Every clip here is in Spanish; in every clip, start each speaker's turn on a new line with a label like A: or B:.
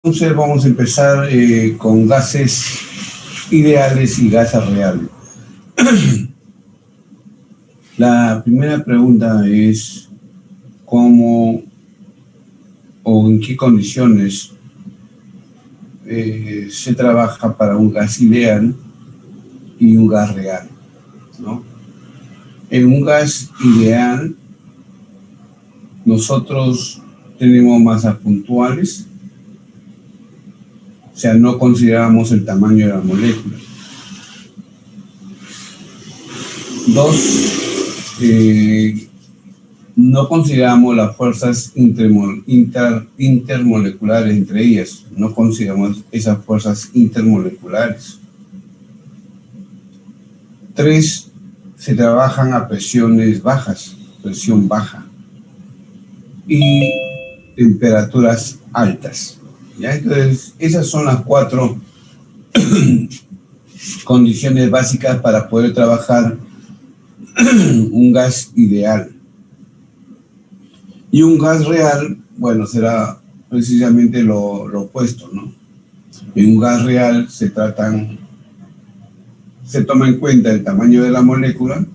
A: Entonces vamos a empezar con gases ideales y gases reales. La primera pregunta es cómo o en qué condiciones se trabaja para un gas ideal y un gas real, ¿no? En un gas ideal nosotros tenemos masas puntuales, o sea, no consideramos el tamaño de la molécula. Dos, no consideramos las fuerzas intermoleculares entre ellas, no consideramos esas fuerzas intermoleculares. Tres, se trabajan a presiones bajas, presión baja, y temperaturas altas. ¿Ya? Entonces, esas son las cuatro condiciones básicas para poder trabajar un gas ideal. Y un gas real, bueno, será precisamente lo opuesto, ¿no? En un gas real se toma en cuenta el tamaño de la molécula,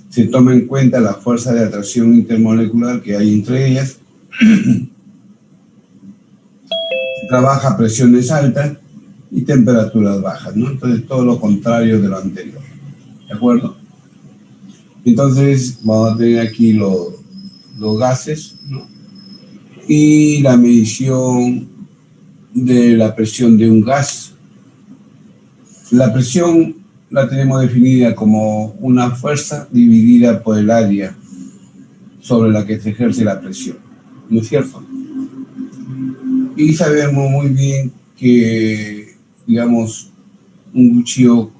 A: se toma en cuenta la fuerza de atracción intermolecular que hay entre ellas, se trabaja a presiones altas y temperaturas bajas, ¿no? Entonces, todo lo contrario de lo anterior, ¿de acuerdo? Entonces, vamos a tener aquí los gases, ¿no? Y la medición de la presión de un gas. La presión la tenemos definida como una fuerza dividida por el área sobre la que se ejerce la presión, ¿no es cierto? Y sabemos muy bien que, digamos, un cuchillo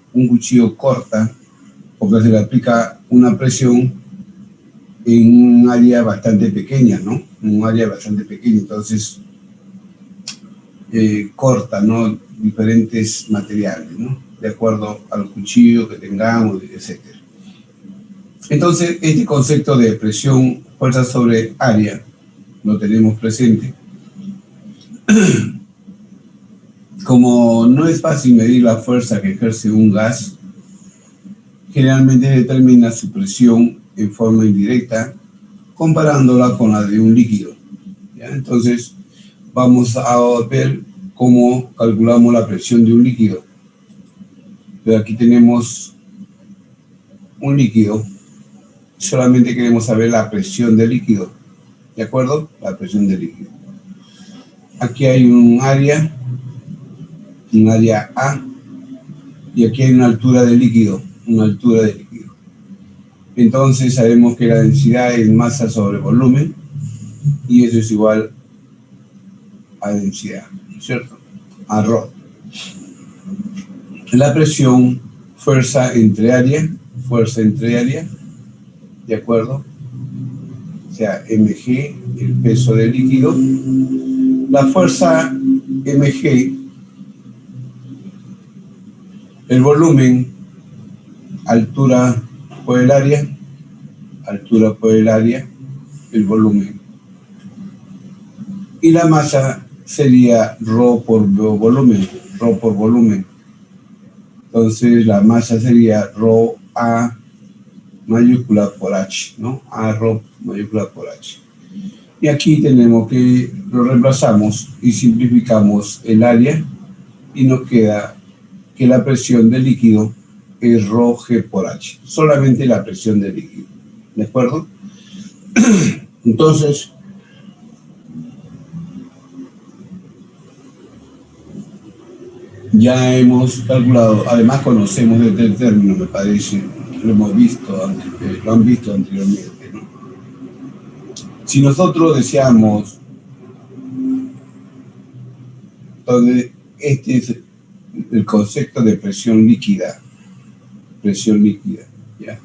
A: corta porque se le aplica una presión en un área bastante pequeña, ¿no? En un área bastante pequeña, entonces corta, ¿no? Diferentes materiales, ¿no? De acuerdo al cuchillo que tengamos, etc. Entonces, este concepto de presión, fuerza sobre área, lo tenemos presente. Como no es fácil medir la fuerza que ejerce un gas, generalmente determina su presión en forma indirecta, comparándola con la de un líquido, ¿ya? Entonces, vamos a ver cómo calculamos la presión de un líquido. Pero aquí tenemos un líquido, solamente queremos saber la presión del líquido, ¿de acuerdo? La presión del líquido. Aquí hay un área A, y aquí hay una altura de líquido, Entonces sabemos que la densidad es masa sobre volumen, y eso es igual a densidad, ¿cierto? A ρ. La presión, fuerza entre área, ¿de acuerdo? O sea, mg, el peso del líquido. La fuerza mg, el volumen, altura por el área, el volumen. Y la masa sería ρ por volumen. Entonces la masa sería ρ A mayúscula por H, ¿no? A ρ mayúscula por H. Y aquí tenemos que lo reemplazamos y simplificamos el área y nos queda que la presión del líquido es ρg por H, solamente la presión del líquido, ¿de acuerdo? Entonces, ya hemos calculado, además conocemos este término, me parece, lo han visto anteriormente, ¿no? Si nosotros deseamos, entonces, este es el concepto de presión líquida, ¿ya?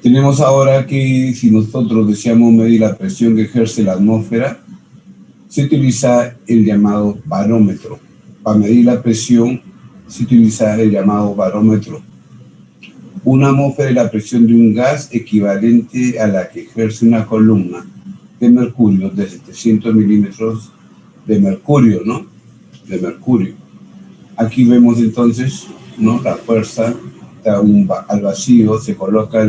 A: Tenemos ahora que si nosotros deseamos medir la presión que ejerce la atmósfera, se utiliza el llamado barómetro. Para medir la presión se utiliza el llamado barómetro. Una atmósfera es la presión de un gas equivalente a la que ejerce una columna de mercurio, de 700 milímetros de mercurio, ¿no? De mercurio. Aquí vemos entonces, ¿no? La fuerza al vacío, se coloca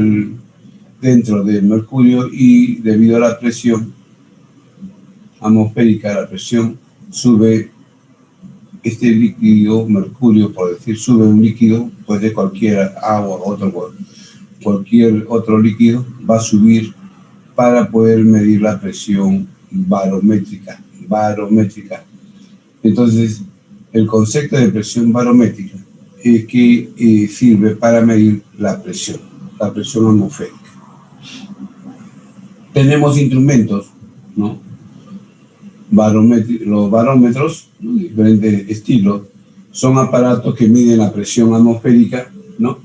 A: dentro del mercurio y debido a la presión atmosférica, la presión sube este líquido, mercurio, por decir, sube un líquido, pues de cualquier agua, cualquier otro líquido, va a subir para poder medir la presión barométrica. Entonces, el concepto de presión barométrica es que sirve para medir la presión atmosférica. Tenemos instrumentos, ¿no? Los barómetros, ¿no? Diferentes estilos, son aparatos que miden la presión atmosférica, ¿no?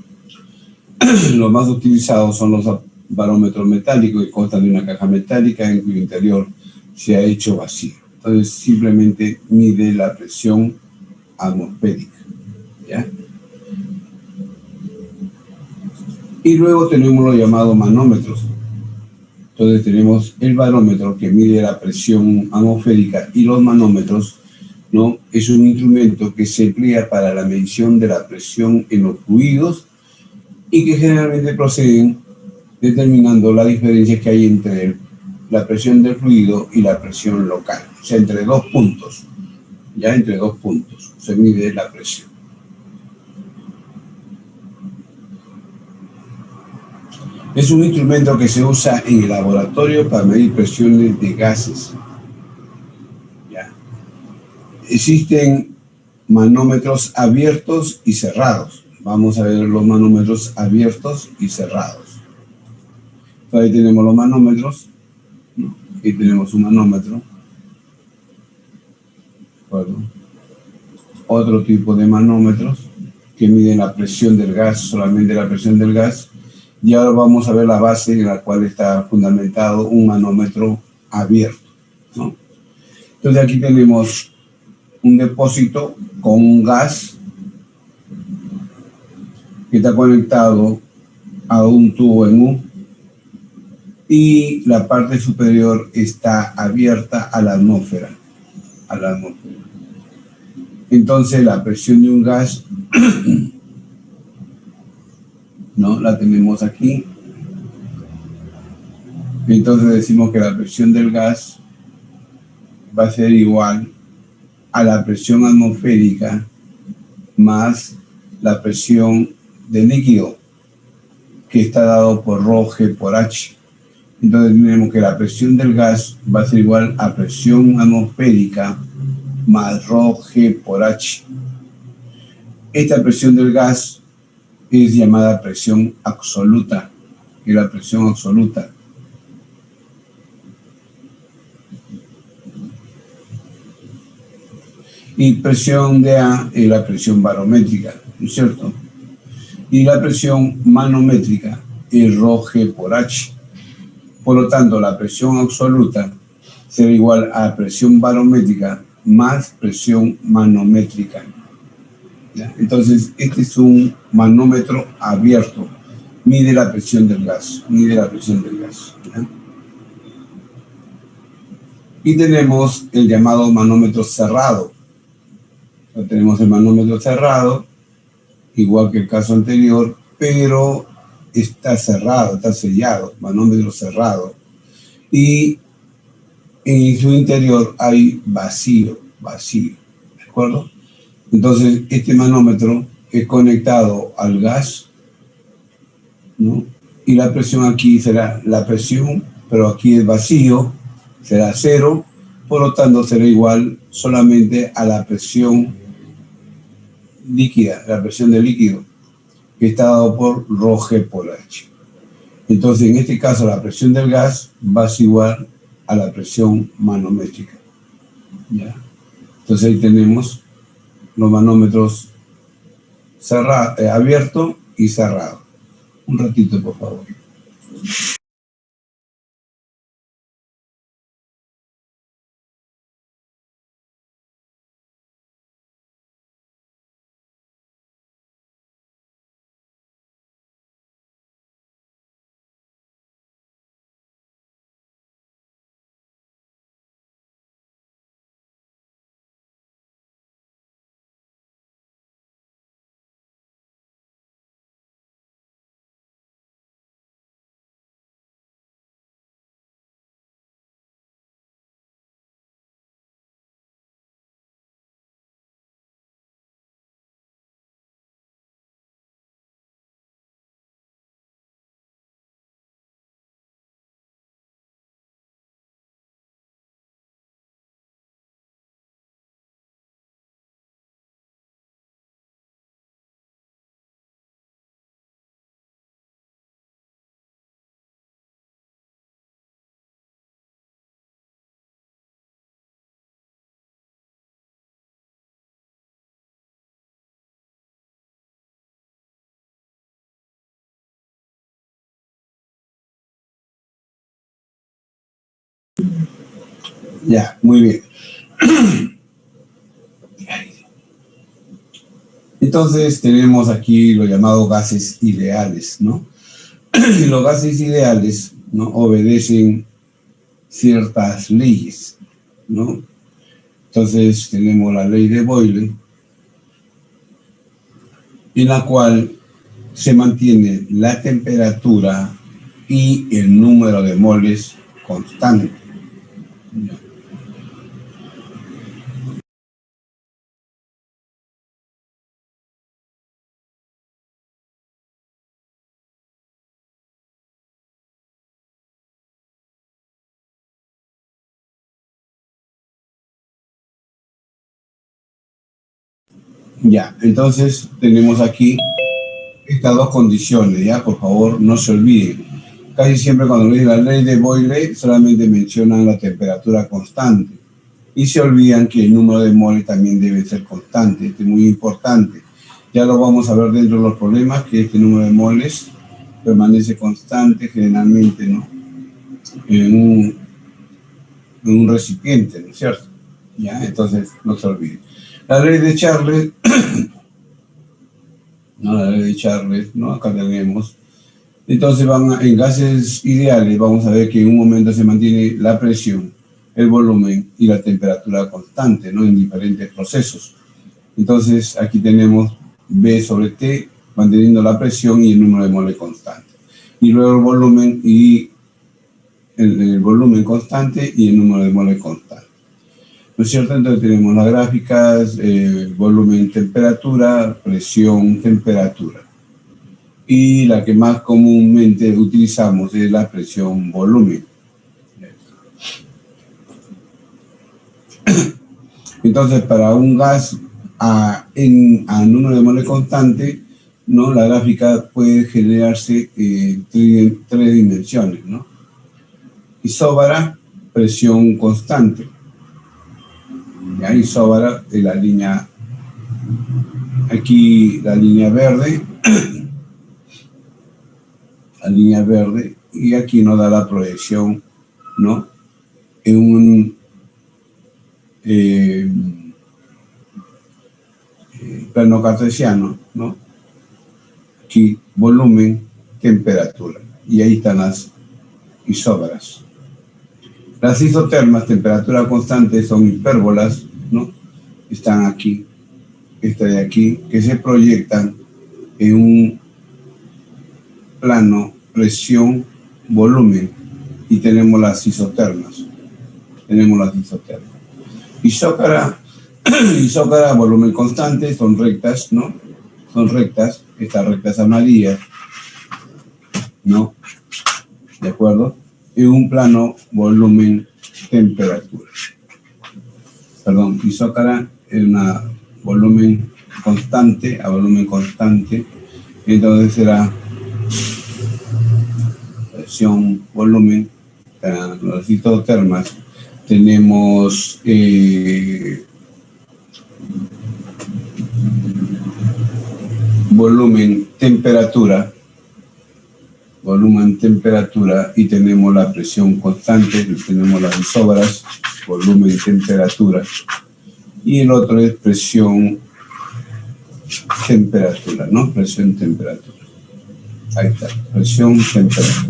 A: Los más utilizados son los barómetros metálicos que constan de una caja metálica en cuyo interior se ha hecho vacío. Entonces simplemente mide la presión atmosférica, ¿ya? Y luego tenemos los llamados manómetros. Entonces tenemos el barómetro que mide la presión atmosférica y los manómetros, ¿no? Es un instrumento que se emplea para la medición de la presión en los fluidos y que generalmente proceden determinando la diferencia que hay entre la presión del fluido y la presión local. O sea, entre dos puntos, ya entre dos puntos se mide la presión. Es un instrumento que se usa en el laboratorio para medir presiones de gases. ¿Ya? Existen manómetros abiertos y cerrados. Vamos a ver los manómetros abiertos y cerrados. Ahí tenemos los manómetros, ¿no? Aquí tenemos un manómetro. Bueno, otro tipo de manómetros que miden la presión del gas, solamente la presión del gas. Y ahora vamos a ver la base en la cual está fundamentado un manómetro abierto, ¿no? Entonces aquí tenemos un depósito con un gas que está conectado a un tubo en U y la parte superior está abierta a la atmósfera. Entonces la presión de un gas, ¿no? La tenemos aquí. Entonces decimos que la presión del gas va a ser igual a la presión atmosférica más la presión del líquido, que está dado por ρg por h. Entonces tenemos que la presión del gas va a ser igual a presión atmosférica más ρg por h. Esta presión del gas es llamada presión absoluta, que es la presión absoluta. Y presión de A es la presión barométrica, ¿no es cierto? Y la presión manométrica es ρg por h. Por lo tanto, la presión absoluta será igual a presión barométrica más presión manométrica. ¿Ya? Entonces, este es un manómetro abierto. Mide la presión del gas. ¿Ya? Y tenemos el llamado manómetro cerrado. Tenemos el manómetro cerrado, igual que el caso anterior, pero está cerrado, está sellado, manómetro cerrado. Y en su interior hay vacío, ¿de acuerdo? Entonces, este manómetro es conectado al gas, ¿no? Y la presión aquí será la presión, pero aquí es vacío, será cero, por lo tanto será igual solamente a la presión líquida, la presión del líquido, que está dado por ρg por h. Entonces, en este caso, la presión del gas va a ser igual a la presión manométrica. ¿Ya? Entonces ahí tenemos los manómetros abierto y cerrado. Un ratito, por favor. Ya, muy bien. Entonces tenemos aquí lo llamado gases ideales, ¿no? Los gases ideales, ¿no?, obedecen ciertas leyes, ¿no? Entonces tenemos la ley de Boyle, en la cual se mantiene la temperatura y el número de moles constante. Ya, entonces tenemos aquí estas dos condiciones, ya, por favor, no se olviden. Casi siempre cuando lees la ley de Boyle solamente mencionan la temperatura constante y se olvidan que el número de moles también debe ser constante. Esto es muy importante. Ya lo vamos a ver dentro de los problemas, que este número de moles permanece constante generalmente, ¿no?, en un recipiente, ¿no es cierto? Ya, entonces no se olviden. La ley de Charles, ¿no? La ley de Charles, ¿no? Acá tenemos. Entonces en gases ideales vamos a ver que en un momento se mantiene la presión, el volumen y la temperatura constante, ¿no?, en diferentes procesos. Entonces aquí tenemos B sobre T manteniendo la presión y el número de moles constante. Y luego el volumen y el volumen constante y el número de moles constante. ¿No es cierto? Entonces tenemos las gráficas, volumen, temperatura, presión, temperatura. Y la que más comúnmente utilizamos es la presión volumen. Entonces, para un gas a número de moles constante, ¿no?, la gráfica puede generarse en tres dimensiones, ¿no? Isóbara, presión constante. ¿Ya? Isóbara de la línea, aquí la línea verde, la línea verde, y aquí nos da la proyección, ¿no?, en un plano cartesiano, ¿no? Aquí volumen, temperatura, y ahí están las isóbaras. Las isotermas, temperatura constante, son hipérbolas, ¿no? Están aquí, esta de aquí, que se proyectan en un plano presión, volumen, y tenemos las isotermas. Isócara, isócara, volumen constante, son rectas, ¿no? Son rectas, estas rectas amarillas, ¿no? ¿De acuerdo? En un plano, volumen, temperatura. Perdón, isócara es una volumen constante a volumen constante, entonces será presión, volumen. Las isotermas tenemos volumen, temperatura, y tenemos la presión constante, tenemos las isóbaras, volumen, temperatura, y el otro es presión, temperatura, ¿no? Presión, temperatura. Ahí está, presión, temperatura.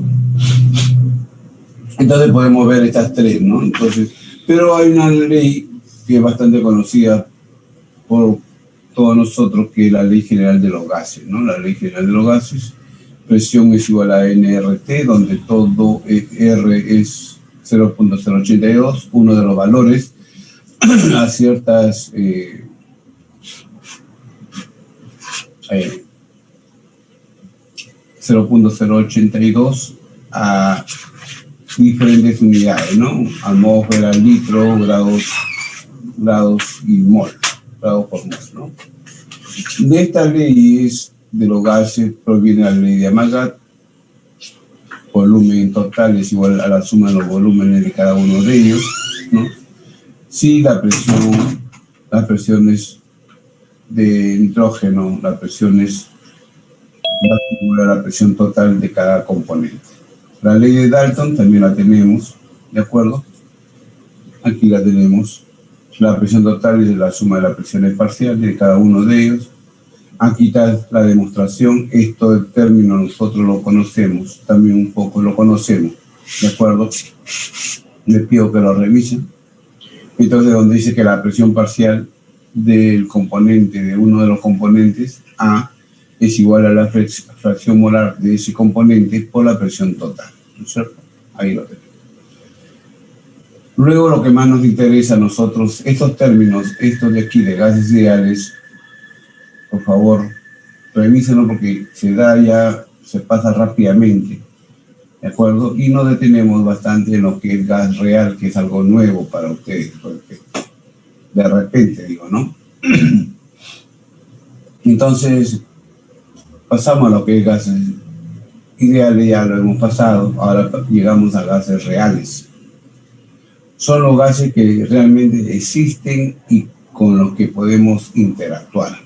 A: Entonces podemos ver estas tres, ¿no? Entonces, pero hay una ley que es bastante conocida por todos nosotros, que es la ley general de los gases, ¿no? La ley general de los gases, presión es igual a nRT, donde todo R es 0.082, uno de los valores a ciertas 0.082 a diferentes unidades, ¿no? Atmósfera, litro, grados y mol, grados por mol, ¿no? De estas leyes de los gases proviene la ley de Amagat. Volumen total es igual a la suma de los volúmenes de cada uno de ellos, ¿no? Si las presiones de nitrógeno, la presión es igual a la presión total de cada componente. La ley de Dalton también la tenemos, ¿de acuerdo? Aquí la tenemos. La presión total es la suma de las presiones parciales de cada uno de ellos. Aquí está la demostración. Esto del término nosotros lo conocemos, también un poco lo conocemos, ¿de acuerdo? Les pido que lo revisen. Entonces, donde dice que la presión parcial del componente, de uno de los componentes, A, es igual a la fracción molar de ese componente por la presión total, ¿no es cierto? Ahí lo tenemos. Luego, lo que más nos interesa a nosotros, estos términos, estos de aquí, de gases ideales, por favor, revísenlo porque se pasa rápidamente, ¿de acuerdo? Y nos detenemos bastante en lo que es gas real, que es algo nuevo para ustedes, porque de repente, digo, ¿no? Entonces, pasamos a lo que es gases ideales, ya lo hemos pasado, ahora llegamos a gases reales. Son los gases que realmente existen y con los que podemos interactuar.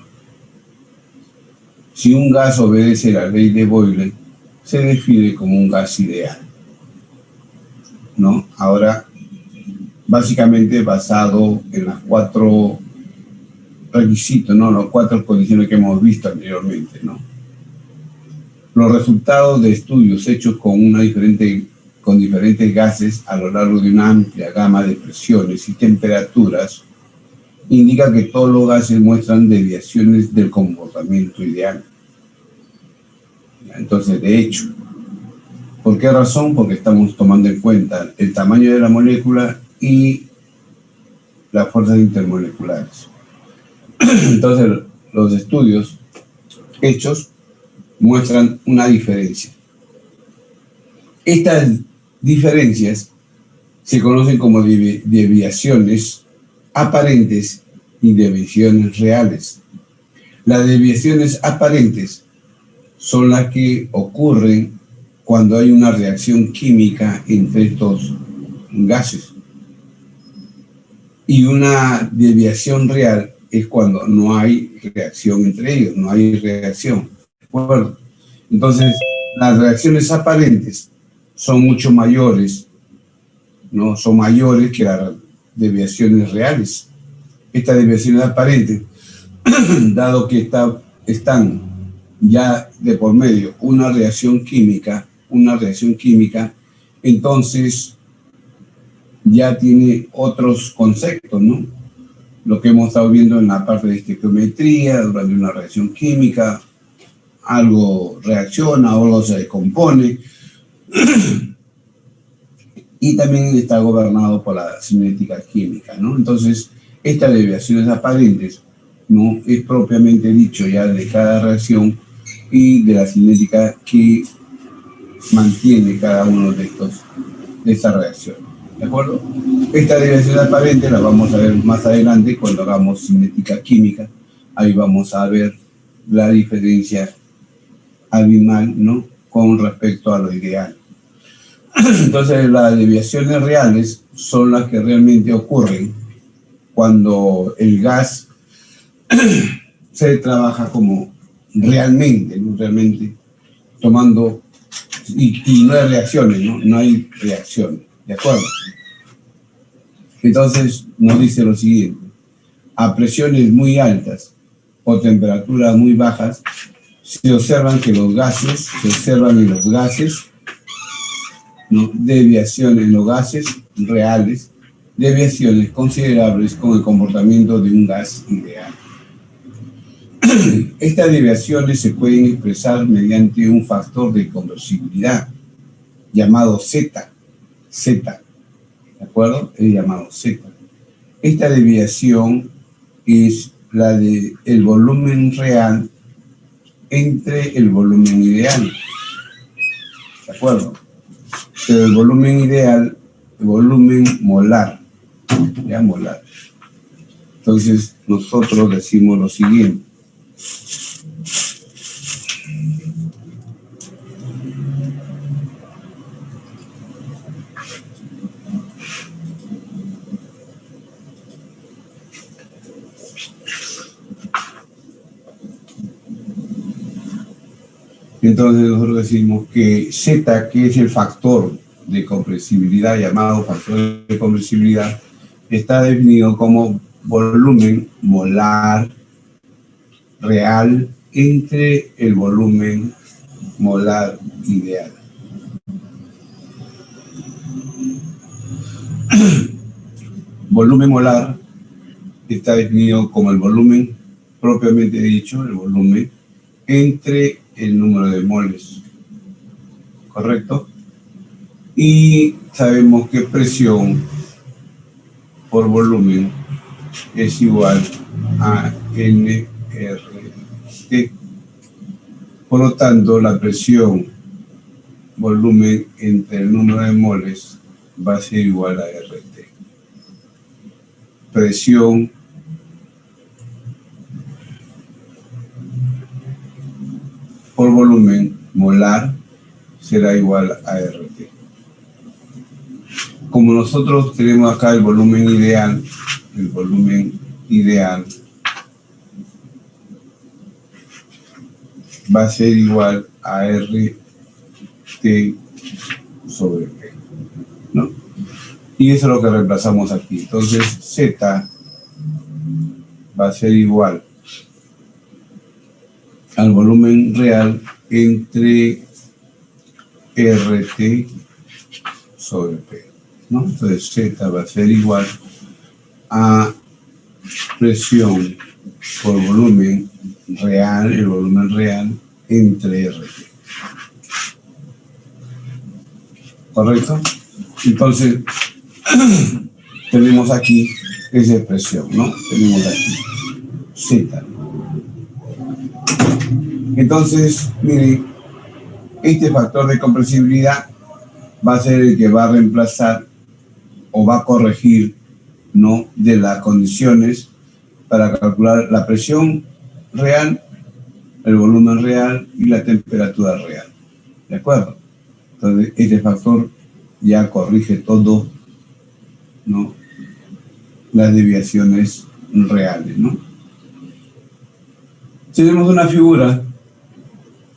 A: Si un gas obedece la ley de Boyle, se define como un gas ideal, ¿no? Ahora, básicamente basado en las 4 requisitos, ¿no? Las 4 condiciones que hemos visto anteriormente, ¿no? Los resultados de estudios hechos con diferentes gases a lo largo de una amplia gama de presiones y temperaturas indica que todos los gases muestran desviaciones del comportamiento ideal. Entonces, de hecho, ¿por qué razón? Porque estamos tomando en cuenta el tamaño de la molécula y las fuerzas intermoleculares. Entonces, los estudios hechos muestran una diferencia. Estas diferencias se conocen como desviaciones aparentes y desviaciones reales. Las desviaciones aparentes son las que ocurren cuando hay una reacción química entre estos gases. Y una desviación real es cuando no hay reacción entre ellos, no hay reacción. ¿De acuerdo? Entonces, las reacciones aparentes son mucho mayores, ¿no? Son mayores que las desviaciones reales. Estas desviaciones aparentes, dado que están ya de por medio una reacción química, entonces ya tiene otros conceptos, ¿no? Lo que hemos estado viendo en la parte de estequiometría, durante una reacción química, algo reacciona, algo se descompone, y también está gobernado por la cinética química, ¿no? Entonces, estas desviaciones aparentes, ¿no? Es propiamente dicho ya de cada reacción y de la cinética que mantiene cada uno de estas reacciones, ¿de acuerdo? Esta desviación aparente la vamos a ver más adelante cuando hagamos cinética química. Ahí vamos a ver la diferencia abismal, ¿no? Con respecto a lo ideal. Entonces, las desviaciones reales son las que realmente ocurren cuando el gas se trabaja como realmente, ¿no? Realmente tomando, y no hay reacciones, ¿no? No hay reacciones, ¿de acuerdo? Entonces, nos dice lo siguiente: a presiones muy altas o temperaturas muy bajas, se observan en los gases, ¿no? Desviaciones en los gases reales, desviaciones considerables con el comportamiento de un gas ideal. Estas desviaciones se pueden expresar mediante un factor de conversibilidad llamado Z, ¿de acuerdo? Es llamado Z. Esta desviación es la del volumen real entre el volumen ideal, ¿de acuerdo? Pero el volumen ideal, el volumen molar, ya molar. Entonces, nosotros decimos lo siguiente: entonces nosotros decimos que Z, que es el factor de compresibilidad, llamado factor de compresibilidad, está definido como volumen molar real entre el volumen molar ideal. Volumen molar está definido como el volumen propiamente dicho, el volumen entre el número de moles, ¿correcto? Y sabemos que presión por volumen es igual a nRT. Por lo tanto, la presión volumen entre el número de moles va a ser igual a RT. Presión por volumen molar será igual a RT. Como nosotros tenemos acá el volumen ideal va a ser igual a RT sobre P, ¿no? Y eso es lo que reemplazamos aquí. Entonces, Z va a ser igual al volumen real entre RT sobre P, ¿no? Entonces, Z va a ser igual a presión por volumen real, el volumen real entre RT. ¿Correcto? Entonces, tenemos aquí esa expresión, ¿no? Tenemos aquí Z. Entonces, miren, este factor de compresibilidad va a ser el que va a reemplazar o va a corregir, ¿no?, de las condiciones para calcular la presión real, el volumen real y la temperatura real. ¿De acuerdo? Entonces, este factor ya corrige todo, ¿no?, las desviaciones reales, ¿no? Tenemos una figura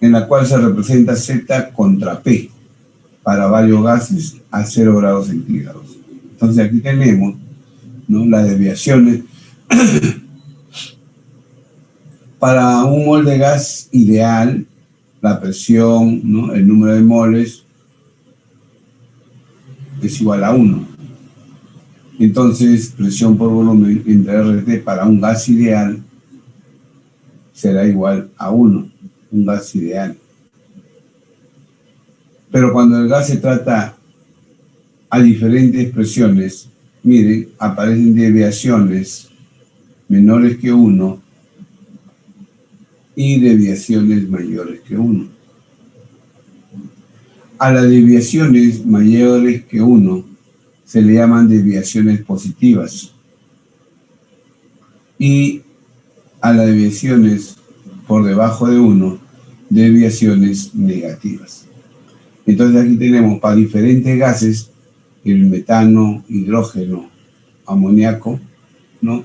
A: en la cual se representa Z contra P para varios gases a 0 grados centígrados. Entonces aquí tenemos, ¿no?, las desviaciones para un mol de gas ideal, la presión, ¿no?, el número de moles es igual a 1. Entonces, presión por volumen entre RT para un gas ideal será igual a 1, un gas ideal. Pero cuando el gas se trata a diferentes presiones, miren, aparecen desviaciones menores que 1 y desviaciones mayores que 1. A las desviaciones mayores que 1 se le llaman desviaciones positivas y a las desviaciones por debajo de 1, desviaciones negativas. Entonces aquí tenemos para diferentes gases, el metano, hidrógeno, amoníaco, ¿no?,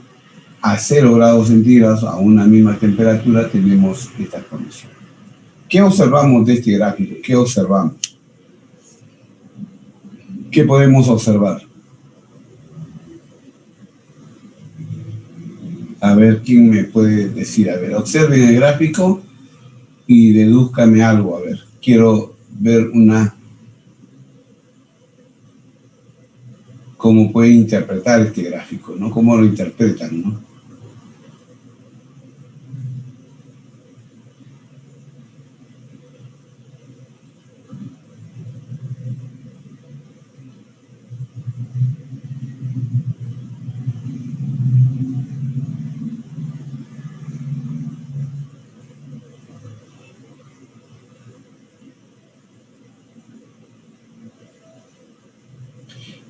A: a 0 grados centígrados, a una misma temperatura, tenemos esta condición. ¿Qué observamos de este gráfico? ¿Qué observamos? ¿Qué podemos observar? A ver, ¿quién me puede decir? A ver, observen el gráfico y dedúzcame algo. A ver, quiero ver cómo pueden interpretar este gráfico, ¿no? ¿Cómo lo interpretan, no?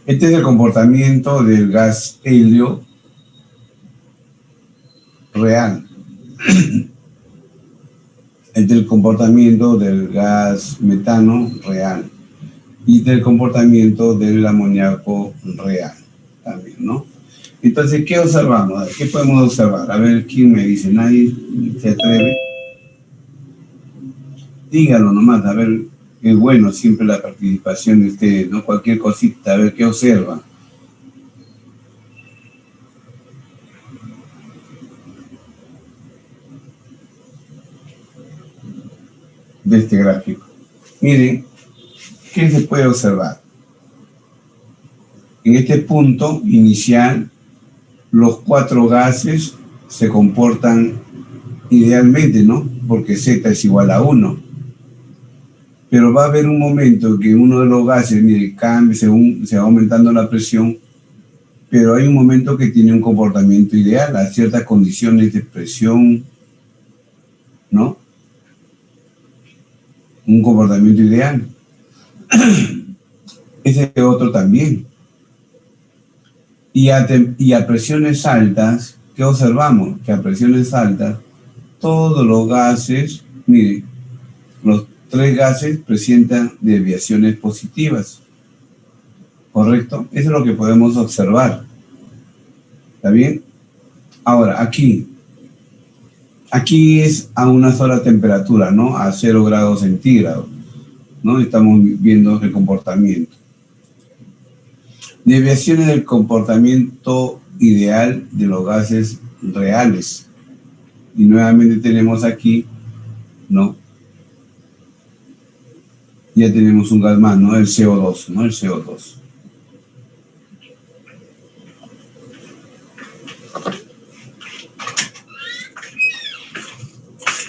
A: Este es el comportamiento del gas helio real. Este es el comportamiento del gas metano real. Y del comportamiento del amoníaco real también, ¿no? Entonces, ¿qué observamos? ¿Qué podemos observar? A ver, ¿quién me dice? ¿Nadie se atreve? Díganlo nomás, a ver, es bueno siempre la participación de ustedes, ¿no? Cualquier cosita, a ver qué observan. de este gráfico. Miren, ¿qué se puede observar? En este punto inicial, los 4 gases se comportan idealmente, ¿no? Porque Z es igual a 1. Pero va a haber un momento que uno de los gases, mire, cambia según se va aumentando la presión, pero hay un momento que tiene un comportamiento ideal a ciertas condiciones de presión, ¿no? Un comportamiento ideal. Ese otro también. Y a presiones altas, ¿qué observamos? Que a presiones altas, todos los gases, mire, los 3 gases presentan desviaciones positivas. ¿Correcto? Eso es lo que podemos observar. ¿Está bien? Ahora, aquí es a una sola temperatura, ¿no? A 0 grados centígrados, ¿no? Estamos viendo el comportamiento. Desviaciones del comportamiento ideal de los gases reales. Y nuevamente tenemos aquí, ¿no? Ya tenemos un gas más, ¿no? El CO2, ¿no? El CO2.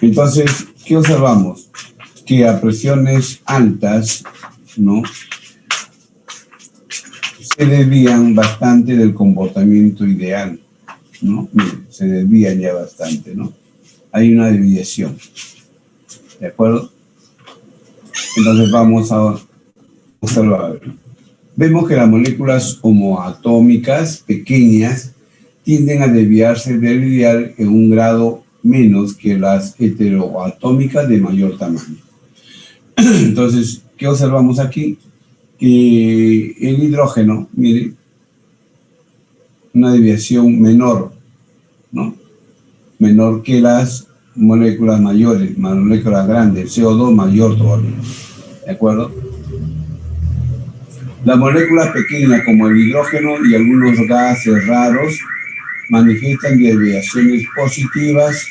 A: Entonces, ¿qué observamos? Que a presiones altas, ¿no? Se desvían bastante del comportamiento ideal, ¿no? Miren, se desvían ya bastante, ¿no? Hay una desviación, ¿de acuerdo? Entonces vamos a observar. Vemos que las moléculas homoatómicas pequeñas tienden a desviarse del ideal en un grado menos que las heteroatómicas de mayor tamaño. Entonces, ¿qué observamos aquí? Que el hidrógeno, mire, una desviación menor, ¿no? Menor que las moléculas mayores, moléculas grandes, CO2 mayor todavía, ¿de acuerdo? Las moléculas pequeñas como el hidrógeno y algunos gases raros manifiestan desviaciones positivas,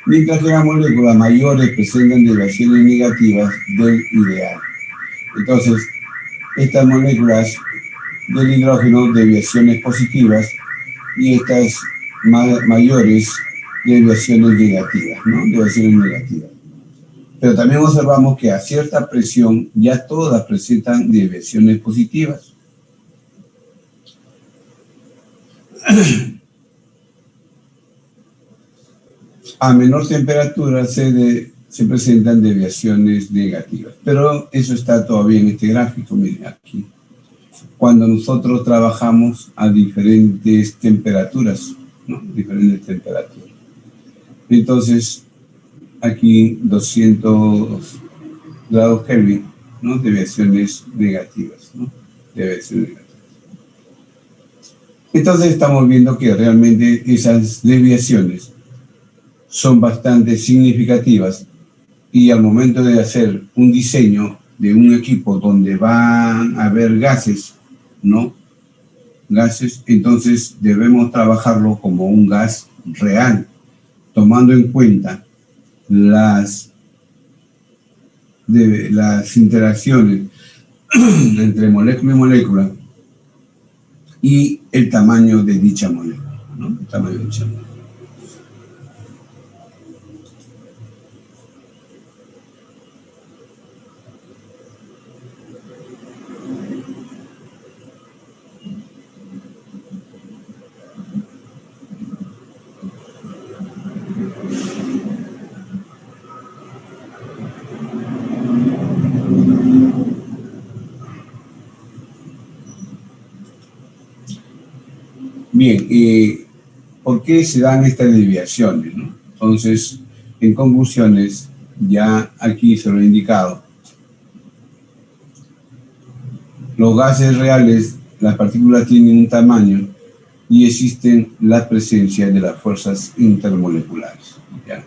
A: mientras que las moléculas mayores presentan desviaciones negativas del ideal. Entonces, estas moléculas del hidrógeno, desviaciones positivas, y estas mayores, desviaciones negativas, ¿no? Desviaciones negativas. Pero también observamos que a cierta presión ya todas presentan desviaciones positivas. A menor temperatura se presentan desviaciones negativas. Pero eso está todavía en este gráfico, miren aquí. Cuando nosotros trabajamos a diferentes temperaturas, ¿no? Diferentes temperaturas. Entonces, aquí 200 grados Kelvin, ¿no? Desviaciones negativas, ¿no? Desviaciones negativas. Entonces estamos viendo que realmente esas desviaciones son bastante significativas y al momento de hacer un diseño de un equipo donde van a haber gases, ¿no? Gases, entonces debemos trabajarlo como un gas real, tomando en cuenta las interacciones entre molécula y molécula y el tamaño de dicha molécula, ¿no? El tamaño de dicha molécula. Bien, ¿por qué se dan estas desviaciones, ¿no? Entonces, en conclusiones, ya aquí se lo he indicado, los gases reales, las partículas tienen un tamaño y existen la presencia de las fuerzas intermoleculares, ¿ya?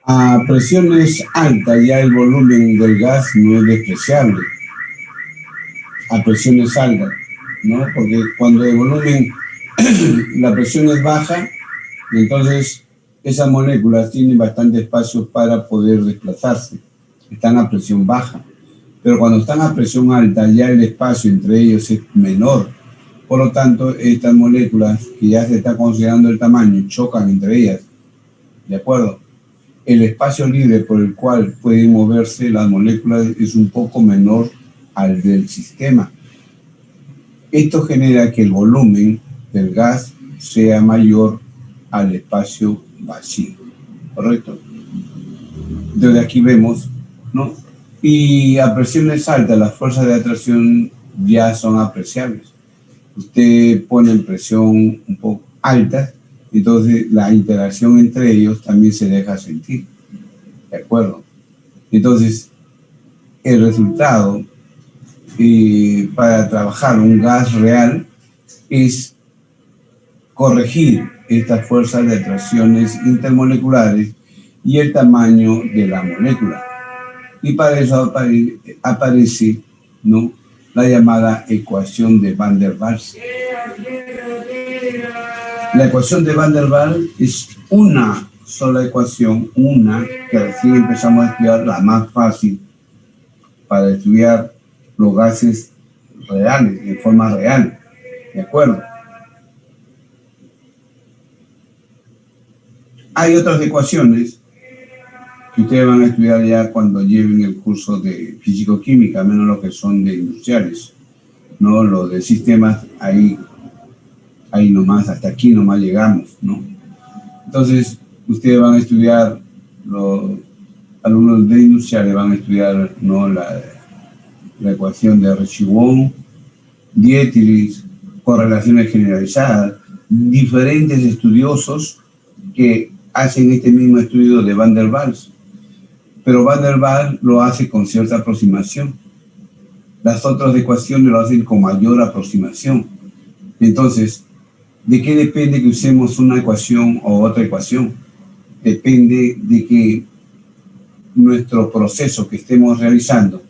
A: A presiones altas ya el volumen del gas no es despreciable. A presiones altas, ¿no? Porque cuando el volumen, la presión es baja, entonces esas moléculas tienen bastante espacio para poder desplazarse. Están a presión baja. Pero cuando están a presión alta, ya el espacio entre ellos es menor. Por lo tanto, estas moléculas que ya se está considerando el tamaño chocan entre ellas. ¿De acuerdo? El espacio libre por el cual pueden moverse las moléculas es un poco menor al del sistema. Esto genera que el volumen del gas sea mayor al espacio vacío. ¿Correcto? Entonces aquí vemos, ¿no? Y a presiones altas, las fuerzas de atracción ya son apreciables. Usted pone en presión un poco alta, entonces la interacción entre ellos también se deja sentir. ¿De acuerdo? Entonces, el resultado para trabajar un gas real es corregir estas fuerzas de atracciones intermoleculares y el tamaño de la molécula. Y para eso aparece, ¿no?, la llamada ecuación de Van der Waals. La ecuación de Van der Waals es una sola ecuación, una que recién empezamos a estudiar, la más fácil para estudiar los gases reales, de forma real. ¿De acuerdo? Hay otras ecuaciones que ustedes van a estudiar ya cuando lleven el curso de físico-química, menos los que son de industriales, ¿no? Los de sistemas, ahí nomás, hasta aquí nomás llegamos, ¿no? Entonces, ustedes van a estudiar, los alumnos de industriales van a estudiar, ¿no?, la ecuación de Ricci-Wong, Dieterich, correlaciones generalizadas, diferentes estudiosos que hacen este mismo estudio de Van der Waals. Pero Van der Waals lo hace con cierta aproximación. Las otras ecuaciones lo hacen con mayor aproximación. Entonces, ¿de qué depende que usemos una ecuación o otra ecuación? Depende de que nuestro proceso que estemos realizando,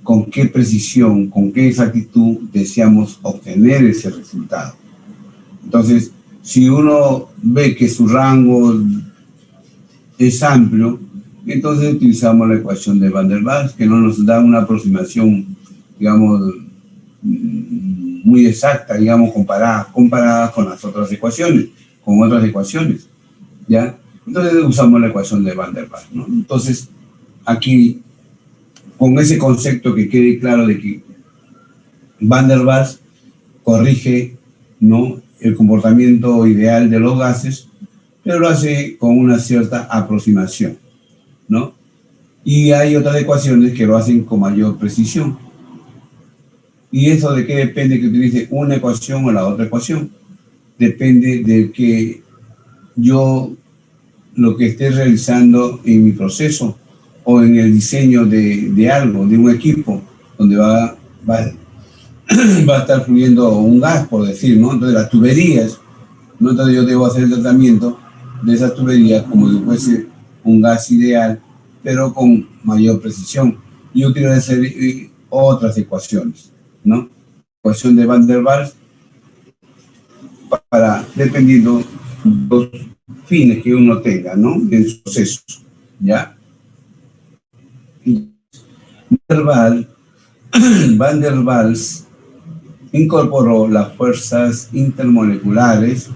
A: con qué precisión, con qué exactitud deseamos obtener ese resultado. Entonces, si uno ve que su rango es amplio, entonces utilizamos la ecuación de Van der Waals, que no nos da una aproximación, digamos, muy exacta, digamos, comparada con las otras ecuaciones, con otras ecuaciones, ¿ya? Entonces usamos la ecuación de Van der Waals, ¿no? Entonces, aquí, con ese concepto que quede claro de que Van der Waals corrige, ¿no?, el comportamiento ideal de los gases, pero lo hace con una cierta aproximación, ¿no? Y hay otras ecuaciones que lo hacen con mayor precisión. ¿Y eso de qué depende que utilice una ecuación o la otra ecuación? Depende de que yo lo que esté realizando en mi proceso o en el diseño de algo, de un equipo, donde va a estar fluyendo un gas, por decir, ¿no? Entonces las tuberías, ¿no? Entonces yo debo hacer el tratamiento de esas tuberías como si fuese un gas ideal, pero con mayor precisión. Y utilizar otras ecuaciones, ¿no? Ecuación de Van der Waals para, dependiendo de los fines que uno tenga, ¿no?, en su proceso, ¿ya? Van der Waals incorporó las fuerzas intermoleculares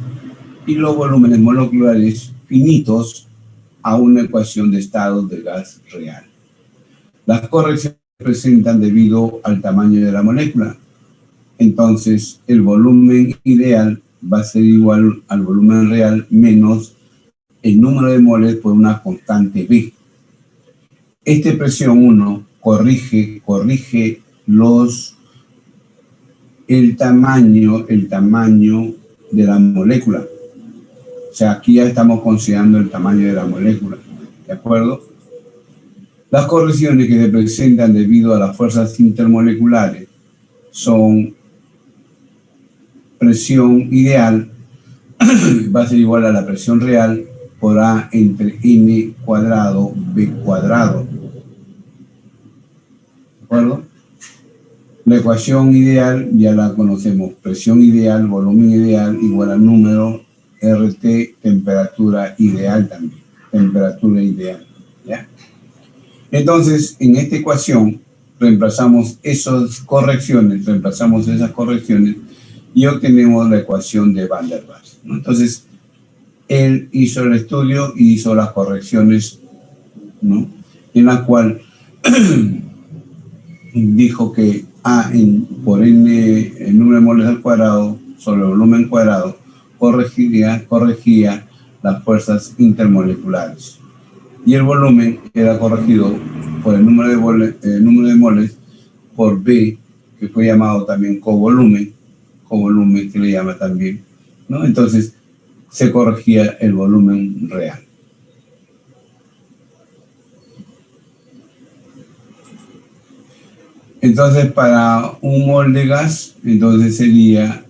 A: y los volúmenes moleculares finitos a una ecuación de estado de gas real. Las correcciones se presentan debido al tamaño de la molécula. Entonces, el volumen ideal va a ser igual al volumen real menos el número de moles por una constante B. Esta expresión 1 corrige el tamaño de la molécula. O sea, aquí ya estamos considerando el tamaño de la molécula, ¿de acuerdo? Las correcciones que se presentan debido a las fuerzas intermoleculares son presión ideal, va a ser igual a la presión real por A entre N cuadrado B cuadrado. ¿De acuerdo? La ecuación ideal ya la conocemos. Presión ideal, volumen ideal, igual al número RT, temperatura ideal también. Temperatura ideal. ¿Ya? Entonces, en esta ecuación, reemplazamos esas correcciones y obtenemos la ecuación de Van der Waals, ¿no? Entonces, él hizo el estudio y hizo las correcciones, ¿no? En la cual dijo que A por N, el número de moles al cuadrado sobre el volumen cuadrado, corregía las fuerzas intermoleculares. Y el volumen era corregido por el número de moles por B, que fue llamado también covolumen que le llama también, ¿no? Entonces se corregía el volumen real. Entonces, para un mol de gas, entonces sería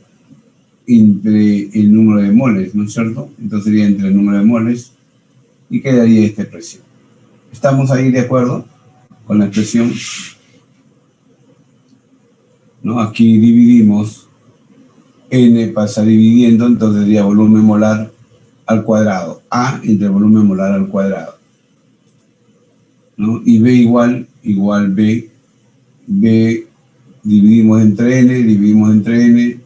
A: entre el número de moles, ¿no es cierto? Entonces sería entre el número de moles y quedaría esta expresión. ¿Estamos ahí de acuerdo con la expresión? ¿No? Aquí dividimos, N pasa dividiendo, entonces sería volumen molar al cuadrado, A entre volumen molar al cuadrado, ¿no? Y B igual B dividimos entre N,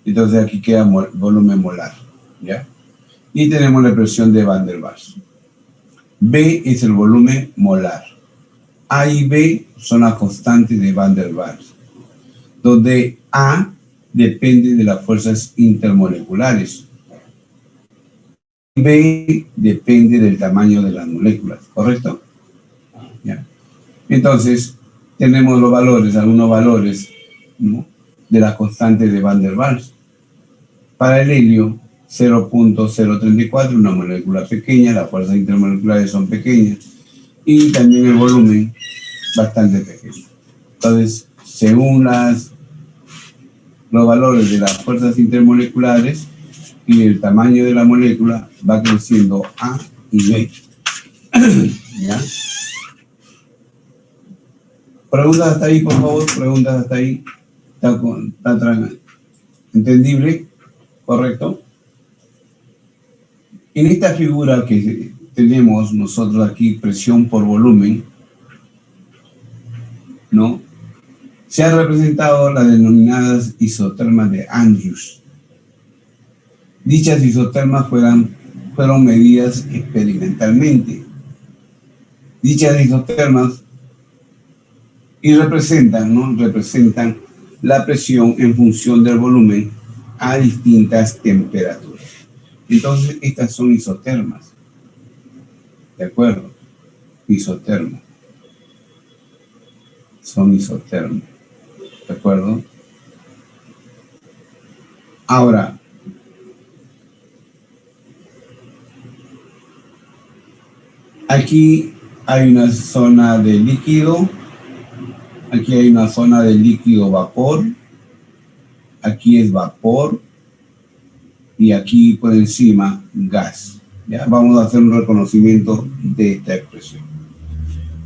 A: entonces aquí queda volumen molar, ¿ya? Y tenemos la expresión de Van der Waals. B es el volumen molar. A y B son las constantes de Van der Waals, donde A depende de las fuerzas intermoleculares. B depende del tamaño de las moléculas, ¿correcto? ¿Ya? Entonces, tenemos algunos valores, ¿no?, de las constantes de Van der Waals. Para el helio, 0.034, una molécula pequeña, las fuerzas intermoleculares son pequeñas, y también el volumen bastante pequeño. Entonces, según los valores de las fuerzas intermoleculares y el tamaño de la molécula, va creciendo A y B. ¿Ya? Preguntas hasta ahí, por favor. Preguntas hasta ahí. ¿Está entendible? ¿Correcto? En esta figura que tenemos nosotros aquí, presión por volumen, ¿no?, se han representado las denominadas isotermas de Andrews. Dichas isotermas fueron medidas experimentalmente. Dichas isotermas representan la presión en función del volumen a distintas temperaturas. Entonces, estas son isotermas. ¿De acuerdo? Isotermas. Son isotermas. ¿De acuerdo? Ahora, aquí hay una zona de líquido, aquí hay una zona de líquido vapor, aquí es vapor y aquí por encima gas. ¿Ya? Vamos a hacer un reconocimiento de esta expresión.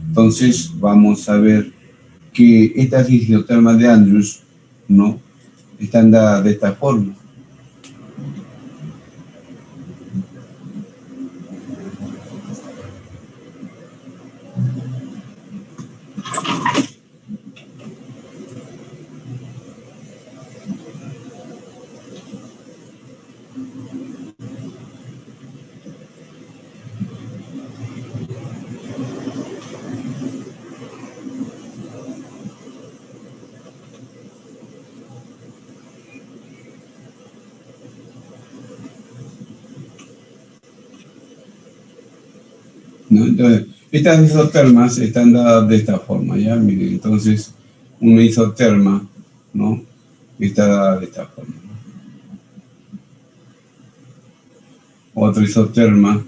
A: Entonces vamos a ver que estas isotermas de Andrews, ¿no?, están dadas de esta forma. ¿No? Entonces, estas isotermas están dadas de esta forma, ¿ya? Miren, entonces, una isoterma, ¿no?, está dada de esta forma. Otra isoterma.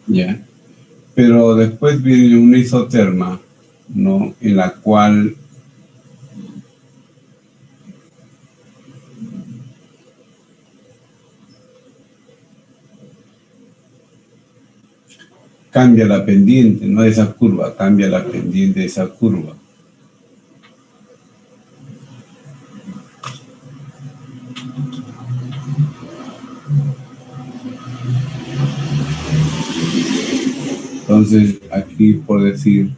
A: ¿Ya? Pero después viene una isoterma, ¿no? En la cual cambia la pendiente, no de esa curva, cambia la pendiente de esa curva. Entonces, aquí por decir,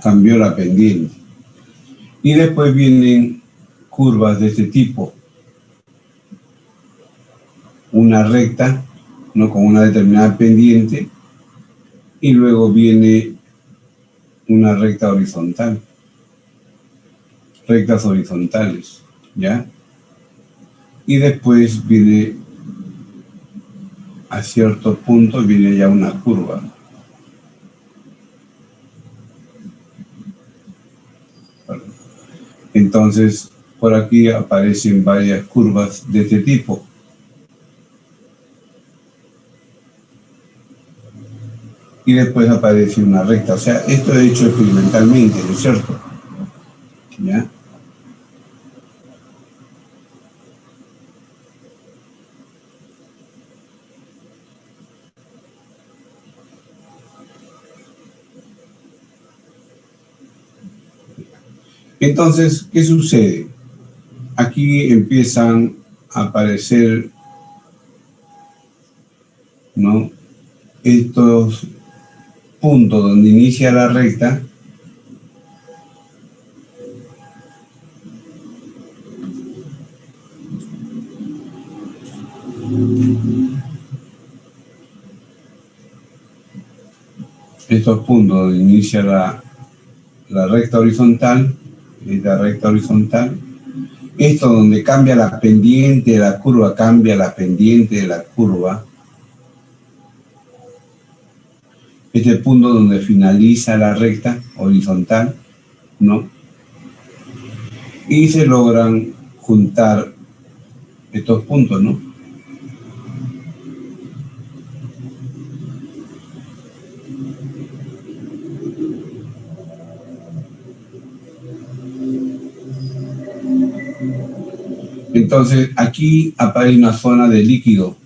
A: cambió la pendiente. Y después vienen curvas de este tipo. Una recta, ¿no? Con una determinada pendiente, y luego viene una recta horizontal. Rectas horizontales, ¿ya? Y después viene a cierto punto, viene ya una curva. Entonces, por aquí aparecen varias curvas de este tipo. Y después aparece una recta. O sea, esto he hecho experimentalmente, ¿no es cierto? ¿Ya? Entonces, ¿qué sucede? Aquí empiezan a aparecer, ¿no? Estos puntos donde inicia la recta. Estos puntos donde inicia la recta horizontal, esta recta horizontal. Esto donde cambia la pendiente de la curva, cambia la pendiente de la curva. Este punto donde finaliza la recta horizontal, ¿no? Y se logran juntar estos puntos, ¿no? Entonces, aquí aparece una zona de líquido.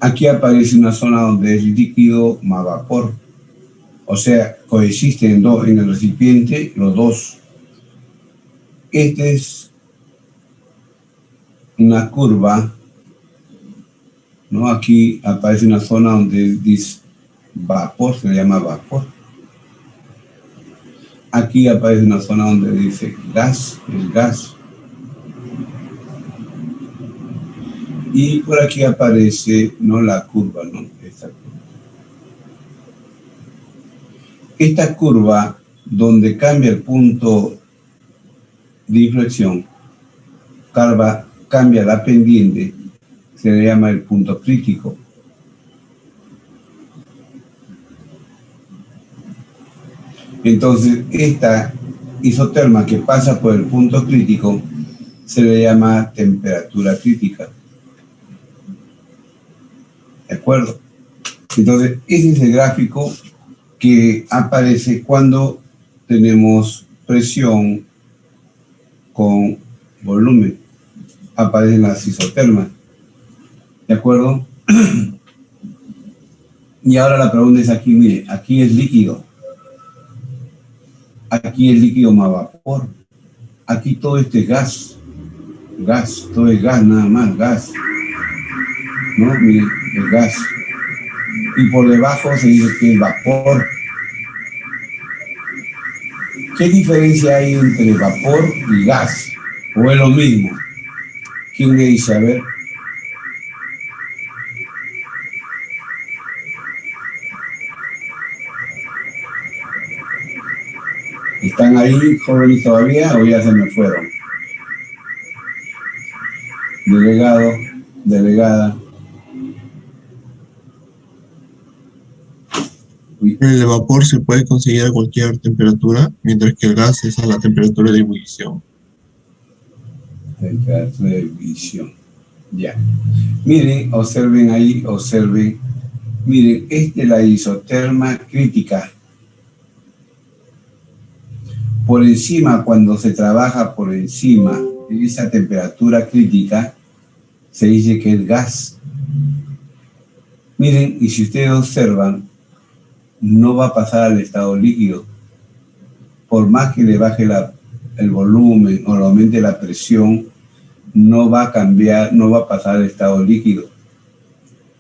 A: Aquí aparece una zona donde es líquido más vapor. O sea, coexisten dos en el recipiente los dos. Esta es una curva, ¿no? Aquí aparece una zona donde dice vapor, se le llama vapor. Aquí aparece una zona donde dice gas, el gas. Y por aquí aparece, ¿no? La curva, ¿no? Esta curva, donde cambia el punto de inflexión, cambia la pendiente, se le llama el punto crítico. Entonces, esta isoterma que pasa por el punto crítico se le llama temperatura crítica. ¿De acuerdo? Entonces, ese es el gráfico que aparece cuando tenemos presión con volumen. Aparecen las isotermas. ¿De acuerdo? Y ahora la pregunta es aquí, mire, aquí es líquido. Aquí es líquido más vapor. Aquí todo este gas. Gas, todo es gas, nada más, gas. ¿No? Mire, el gas. Y por debajo se dice que es vapor. ¿Qué diferencia hay entre vapor y gas? ¿O es lo mismo? ¿Quién me dice? A ver. ¿Están ahí jóvenes todavía o ya se me fueron? Delegado, delegada.
B: El vapor se puede conseguir a cualquier temperatura, mientras que el gas es a la temperatura de ebullición.
A: Temperatura de ebullición. Ya. Miren, observen ahí, observen. Miren, esta es la isoterma crítica. Por encima, cuando se trabaja por encima de esa temperatura crítica, se dice que es gas. Miren, y si ustedes observan, no va a pasar al estado líquido. Por más que le baje el volumen o le aumente la presión, no va a cambiar, no va a pasar al estado líquido.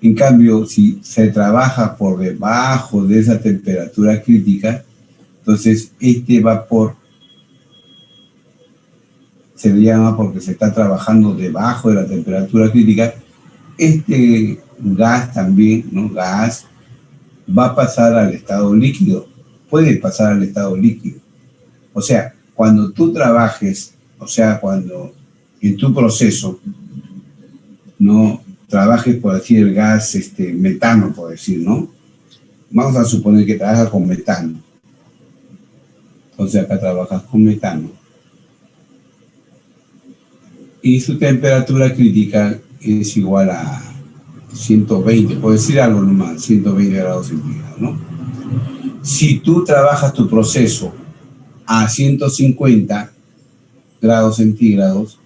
A: En cambio, si se trabaja por debajo de esa temperatura crítica, entonces este vapor se le llama, porque se está trabajando debajo de la temperatura crítica, este gas también, ¿no? Gas va a pasar al estado líquido, puede pasar al estado líquido. O sea, cuando tú trabajes, o sea, cuando en tu proceso no trabajes, por decir, el gas metano, por decir, ¿no? Vamos a suponer que trabajas con metano. Entonces acá trabajas con metano. Y su temperatura crítica es igual a 120, por decir algo nomás, 120 grados centígrados, ¿no? Si tú trabajas tu proceso a 150 grados centígrados,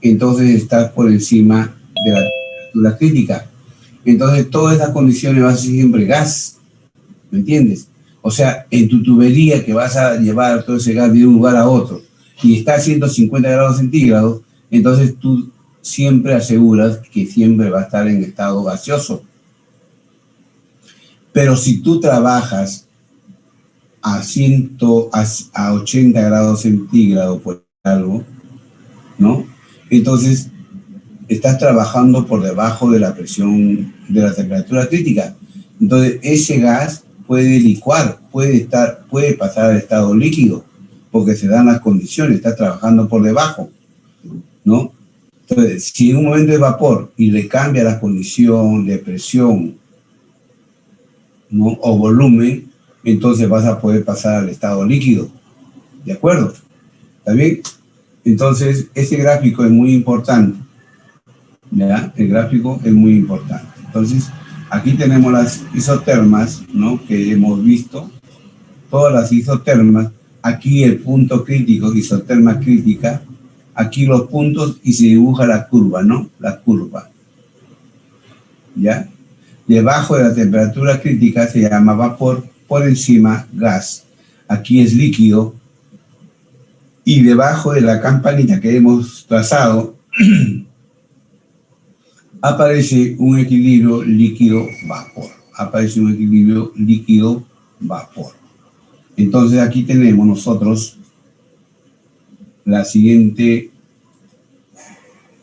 A: entonces estás por encima de la temperatura crítica. Entonces todas esas condiciones van a ser siempre gas, ¿me entiendes? O sea, en tu tubería que vas a llevar todo ese gas de un lugar a otro y está a 150 grados centígrados, entonces tú siempre aseguras que siempre va a estar en estado gaseoso. Pero si tú trabajas a 80 grados centígrados por algo, ¿no? Entonces estás trabajando por debajo de la presión, de la temperatura crítica. Entonces ese gas puede licuar, puede pasar al estado líquido, porque se dan las condiciones, está trabajando por debajo, ¿no? Entonces, si en un momento es vapor y le cambia la condición de presión, ¿no? O volumen, entonces vas a poder pasar al estado líquido. ¿De acuerdo? ¿Está bien? Entonces, ese gráfico es muy importante. ¿Ya? El gráfico es muy importante. Entonces, aquí tenemos las isotermas, ¿no? Que hemos visto. Todas las isotermas. Aquí el punto crítico, isoterma crítica. Aquí los puntos y se dibuja la curva, ¿no? La curva. ¿Ya? Debajo de la temperatura crítica se llama vapor, por encima gas. Aquí es líquido. Y debajo de la campanita que hemos trazado aparece un equilibrio líquido-vapor. Aparece un equilibrio líquido-vapor. Entonces aquí tenemos nosotros la siguiente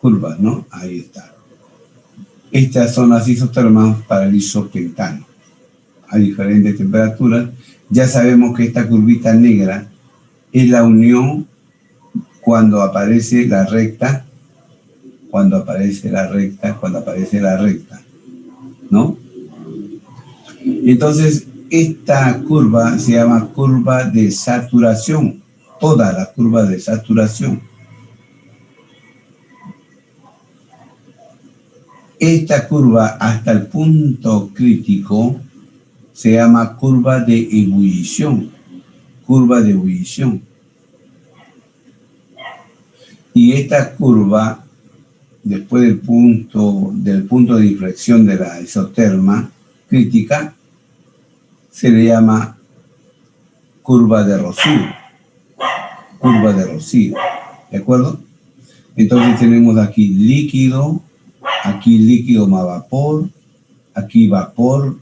A: curva, ¿no? Ahí está. Estas son las isotermas para el isopentano. A diferentes temperaturas. Ya sabemos que esta curvita negra es la unión cuando aparece la recta, ¿no? Entonces, esta curva se llama curva de saturación, toda la curva de saturación. Esta curva hasta el punto crítico se llama curva de ebullición, Y esta curva, después del punto de inflexión de la isoterma crítica, se le llama curva de Rocío. ¿De acuerdo? Entonces tenemos aquí líquido más vapor, aquí vapor,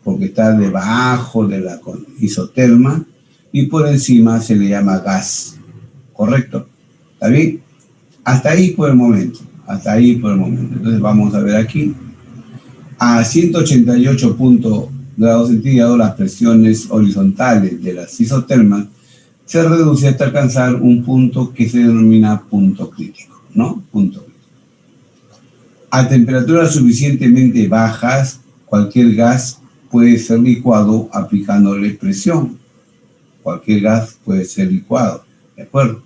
A: porque está debajo de la isoterma, y por encima se le llama gas. ¿Correcto? ¿Está bien? Hasta ahí por el momento. Entonces vamos a ver aquí. A 188 grados centígrados, las presiones horizontales de las isotermas se reduce hasta alcanzar un punto que se denomina punto crítico, ¿no? Punto crítico. A temperaturas suficientemente bajas, cualquier gas puede ser licuado aplicándole presión. Cualquier gas puede ser licuado, ¿de acuerdo?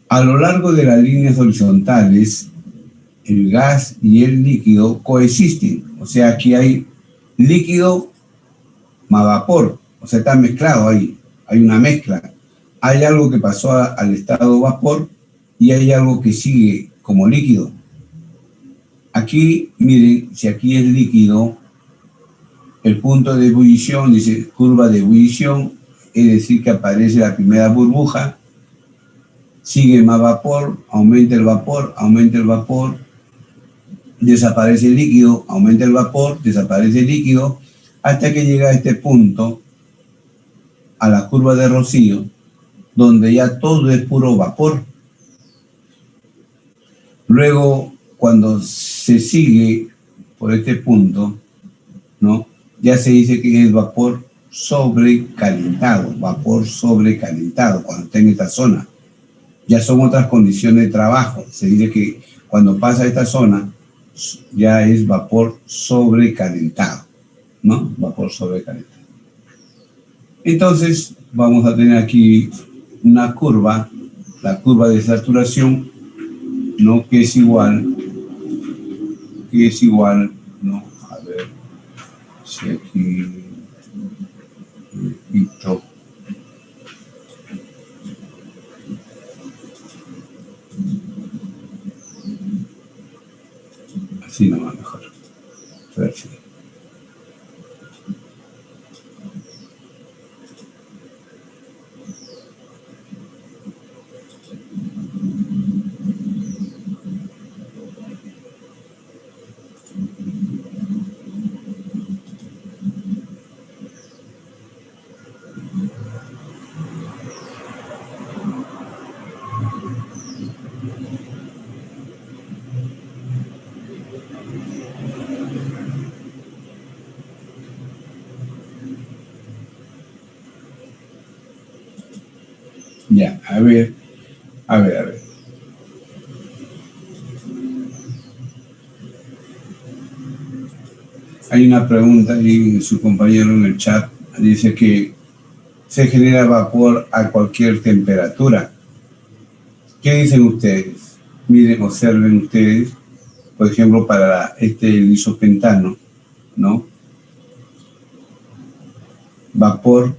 A: A lo largo de las líneas horizontales, el gas y el líquido coexisten. O sea, aquí hay líquido más vapor. O sea, está mezclado ahí. Hay una mezcla. Hay algo que pasó al estado vapor y hay algo que sigue como líquido. Aquí, miren, si aquí es líquido, el punto de ebullición, dice curva de ebullición, es decir, que aparece la primera burbuja, sigue más vapor, aumenta el vapor, desaparece el líquido, aumenta el vapor, desaparece el líquido, hasta que llega a este punto, a la curva de Rocío, donde ya todo es puro vapor. Luego, cuando se sigue por este punto, ¿no? Ya se dice que es vapor sobrecalentado, cuando está en esta zona. Ya son otras condiciones de trabajo. Se dice que cuando pasa a esta zona, ya es vapor sobrecalentado, ¿no? Vapor sobrecalentado. Entonces, vamos a tener aquí una curva, la curva de saturación, ¿no? Que es igual, ¿no? A ver, si aquí repito. Así nomás mejor. Perfecto. Ya, a ver. Hay una pregunta ahí, su compañero en el chat dice que se genera vapor a cualquier temperatura. ¿Qué dicen ustedes? Miren, observen ustedes, por ejemplo, para este lisopentano, ¿no? Vapor,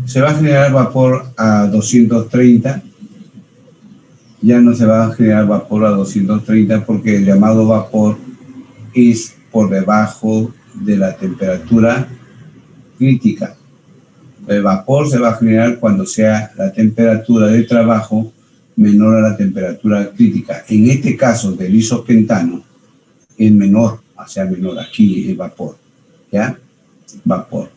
A: se va a generar vapor a 230, ya no se va a generar vapor a 230 porque el llamado vapor es por debajo de la temperatura crítica. El vapor se va a generar cuando sea la temperatura de trabajo menor a la temperatura crítica. En este caso del lisopentano es menor, o sea, menor, aquí es vapor, ¿ya? Vapor.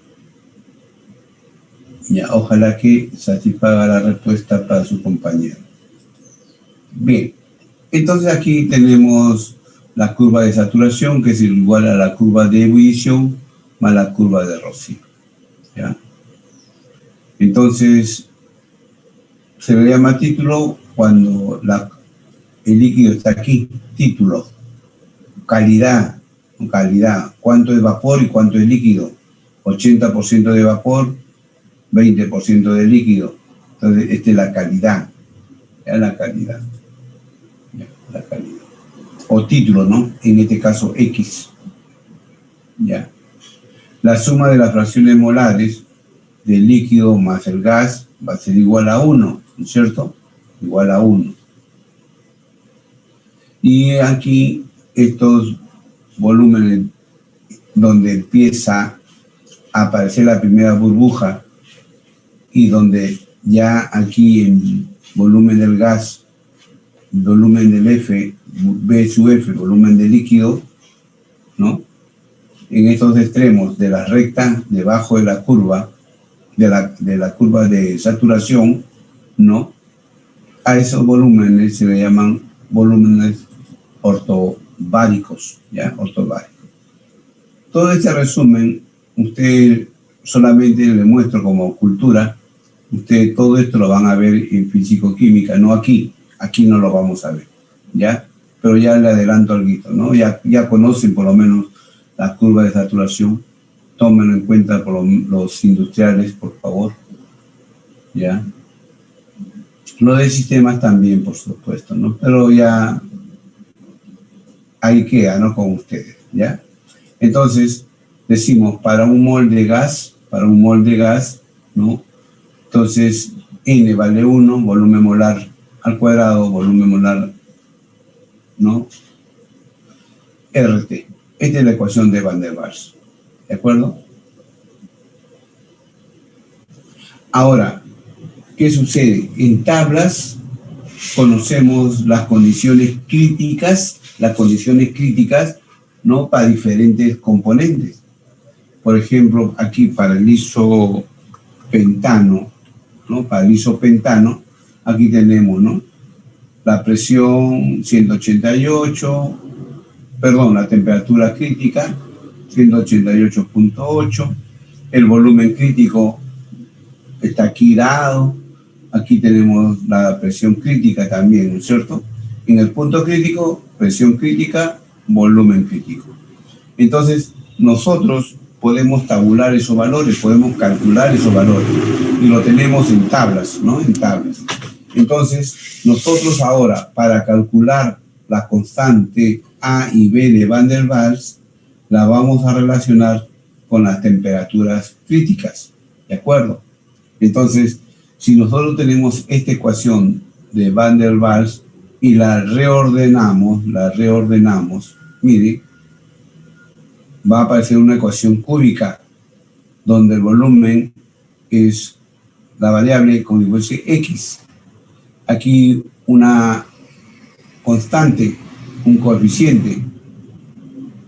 A: Ya, ojalá que satisfaga la respuesta para su compañero. Bien, entonces aquí tenemos la curva de saturación, que es igual a la curva de ebullición más la curva de Rocío, ¿ya? Entonces, se le llama título cuando el líquido está aquí, título, calidad, cuánto es vapor y cuánto es líquido, 80% de vapor, 20% de líquido. Entonces, esta es la calidad, ya la calidad, ya, la calidad. O título, ¿no? En este caso, X, ya. La suma de las fracciones molares del líquido más el gas va a ser igual a 1, ¿no es cierto? Igual a 1. Y aquí estos volúmenes donde empieza a aparecer la primera burbuja y donde ya aquí en volumen del gas, volumen del F, B sub F, volumen del líquido, ¿no? En estos extremos de la recta, debajo de la curva, de la curva de saturación, ¿no? A esos volúmenes se le llaman volúmenes ortobáricos, ¿ya? Ortobáricos. Todo este resumen, usted solamente le muestro como cultura, usted todo esto lo van a ver en físico-química, no aquí no lo vamos a ver, ¿ya? Pero ya le adelanto algo, ¿no? Ya conocen por lo menos la curva de saturación. Tómenlo en cuenta por los industriales, por favor. ¿Ya? Lo de sistemas también, por supuesto, ¿no? Pero ya ahí queda, ¿no? Con ustedes, ¿ya? Entonces, decimos, para un mol de gas, ¿no? Entonces, N vale 1, volumen molar al cuadrado, volumen molar, ¿no? RT. Esta es la ecuación de Van der Waals, ¿de acuerdo? Ahora, ¿qué sucede? En tablas conocemos las condiciones críticas, ¿no? Para diferentes componentes. Por ejemplo, aquí para el isopentano, ¿no? Para el isopentano, aquí tenemos, ¿no? La presión 188, perdón, la temperatura crítica 188.8, el volumen crítico está aquí dado, aquí tenemos la presión crítica también, ¿no es cierto? En el punto crítico, presión crítica, volumen crítico. Entonces, nosotros podemos tabular esos valores, podemos calcular esos valores y lo tenemos en tablas, ¿no? En tablas. Entonces, nosotros ahora, para calcular la constante A y B de Van der Waals, la vamos a relacionar con las temperaturas críticas, ¿de acuerdo? Entonces, si nosotros tenemos esta ecuación de Van der Waals y la reordenamos, mire, va a aparecer una ecuación cúbica donde el volumen es la variable como si fuese X. Aquí una constante, un coeficiente,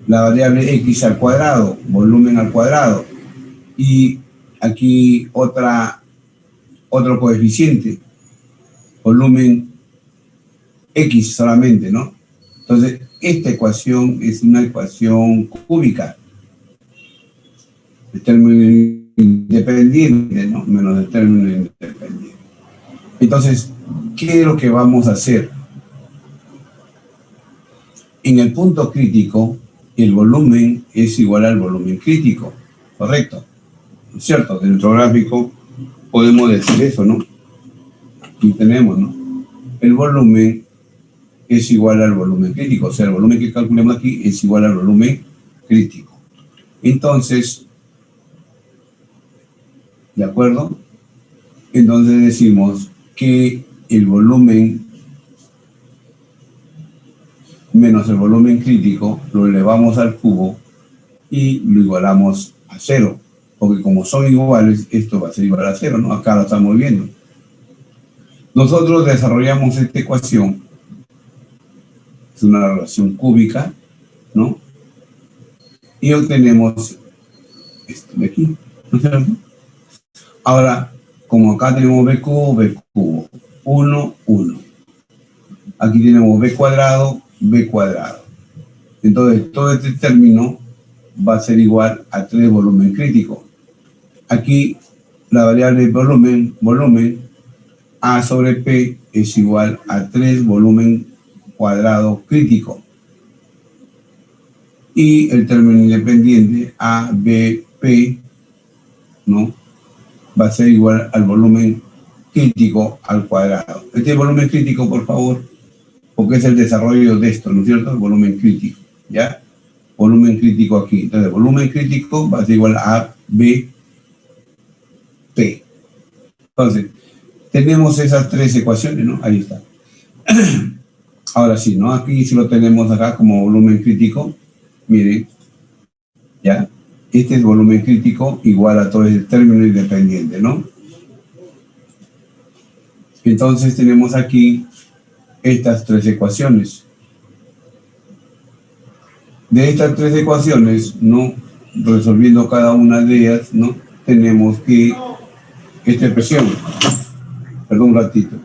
A: la variable X al cuadrado, volumen al cuadrado, y aquí otro coeficiente, volumen X solamente, ¿no? Entonces, esta ecuación es una ecuación cúbica, el término independiente, ¿no? Menos el término independiente. Entonces, ¿qué es lo que vamos a hacer? En el punto crítico, el volumen es igual al volumen crítico, ¿correcto? ¿No es cierto? En nuestro gráfico podemos decir eso, ¿no? Aquí tenemos, ¿no? El volumen es igual al volumen crítico, o sea, el volumen que calculemos aquí es igual al volumen crítico. Entonces, ¿de acuerdo? Entonces decimos que el volumen menos el volumen crítico lo elevamos al cubo y lo igualamos a cero, porque como son iguales, esto va a ser igual a cero, ¿no? Acá lo estamos viendo. Nosotros desarrollamos esta ecuación, es una relación cúbica, ¿no? Y obtenemos esto de aquí, ¿no es cierto? Ahora, como acá tenemos b cubo, 1, 1. Aquí tenemos b cuadrado. Entonces, todo este término va a ser igual a 3 volumen crítico. Aquí, la variable volumen, A sobre P es igual a 3 volumen cuadrado crítico. Y el término independiente, A, B, P, ¿no? Va a ser igual al volumen crítico al cuadrado. Este volumen crítico, por favor, porque es el desarrollo de esto, ¿no es cierto? El volumen crítico, ¿ya? Volumen crítico aquí. Entonces, el volumen crítico va a ser igual a B, P. Entonces, tenemos esas tres ecuaciones, ¿no? Ahí está. Ahora sí, ¿no? Aquí sí lo tenemos acá como volumen crítico. Miren, ¿ya? Este es volumen crítico igual a todo el término independiente, ¿no? Entonces tenemos aquí estas tres ecuaciones. De estas tres ecuaciones, ¿no? Resolviendo cada una de ellas, ¿no? Tenemos que esta expresión, perdón un ratito.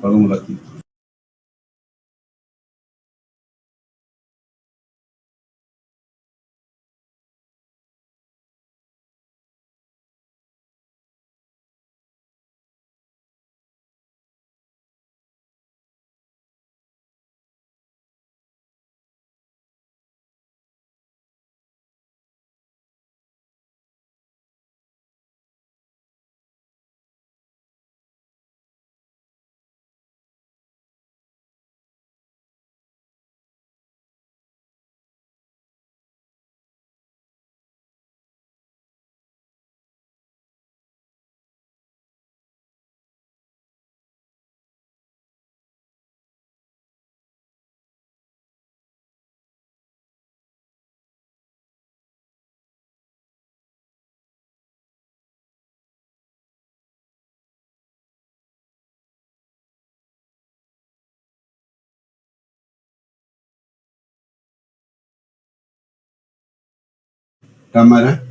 A: cámara,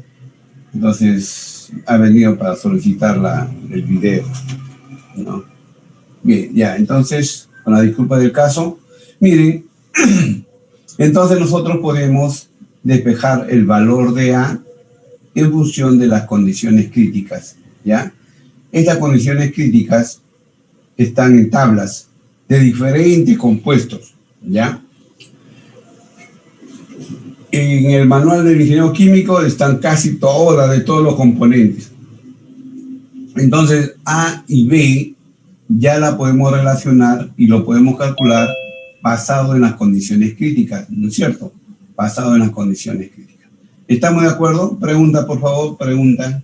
A: entonces ha venido para solicitar el video, ¿no? Bien, ya, entonces, con la disculpa del caso, miren, entonces nosotros podemos despejar el valor de A en función de las condiciones críticas, ¿ya? Estas condiciones críticas están en tablas de diferentes compuestos, ¿ya? En el manual del ingeniero químico están casi todas, de todos los componentes. Entonces, A y B ya la podemos relacionar y lo podemos calcular basado en las condiciones críticas, ¿no es cierto? Basado en las condiciones críticas. ¿Estamos de acuerdo? Pregunta, por favor, pregunta.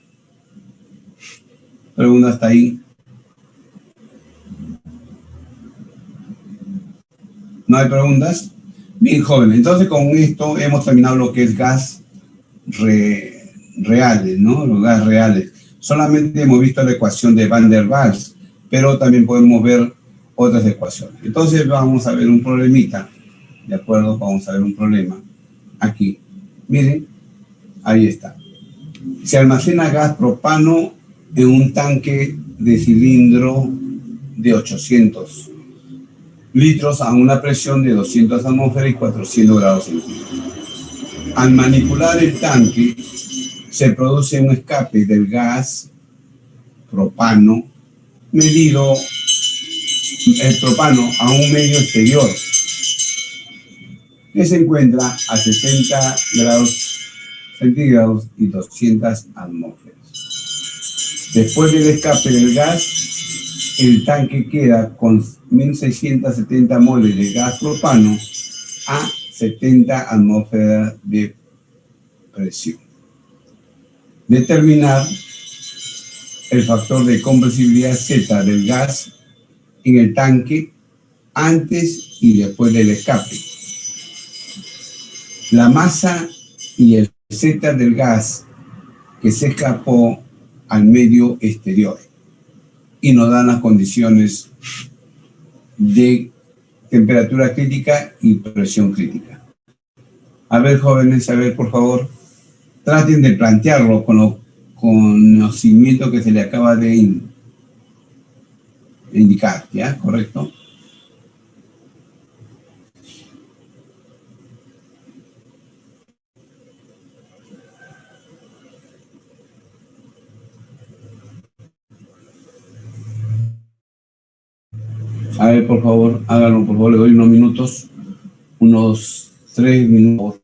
A: Pregunta hasta ahí. ¿No hay preguntas? Bien, joven. Entonces, con esto hemos terminado lo que es gas reales, ¿no? Los gas reales. Solamente hemos visto la ecuación de Van der Waals, pero también podemos ver otras ecuaciones. Entonces, vamos a ver un problemita. ¿De acuerdo? Vamos a ver un problema. Aquí. Miren, ahí está. Se almacena gas propano en un tanque de cilindro de 800 litros a una presión de 200 atmósferas y 400 grados centígrados. Al manipular el tanque, se produce un escape del gas propano medido el propano a un medio exterior que se encuentra a 70 grados centígrados y 200 atmósferas. Después del escape del gas, el tanque queda con 1670 moles de gas propano a 70 atmósferas de presión. Determinar el factor de compresibilidad Z del gas en el tanque antes y después del escape. La masa y el Z del gas que se escapó al medio exterior y nos dan las condiciones de temperatura crítica y presión crítica. A ver, jóvenes, a ver, por favor, traten de plantearlo con los conocimientos que se le acaba de indicar, ¿ya? ¿Correcto? A ver, por favor, háganlo, por favor, le doy unos minutos, unos 3 minutos.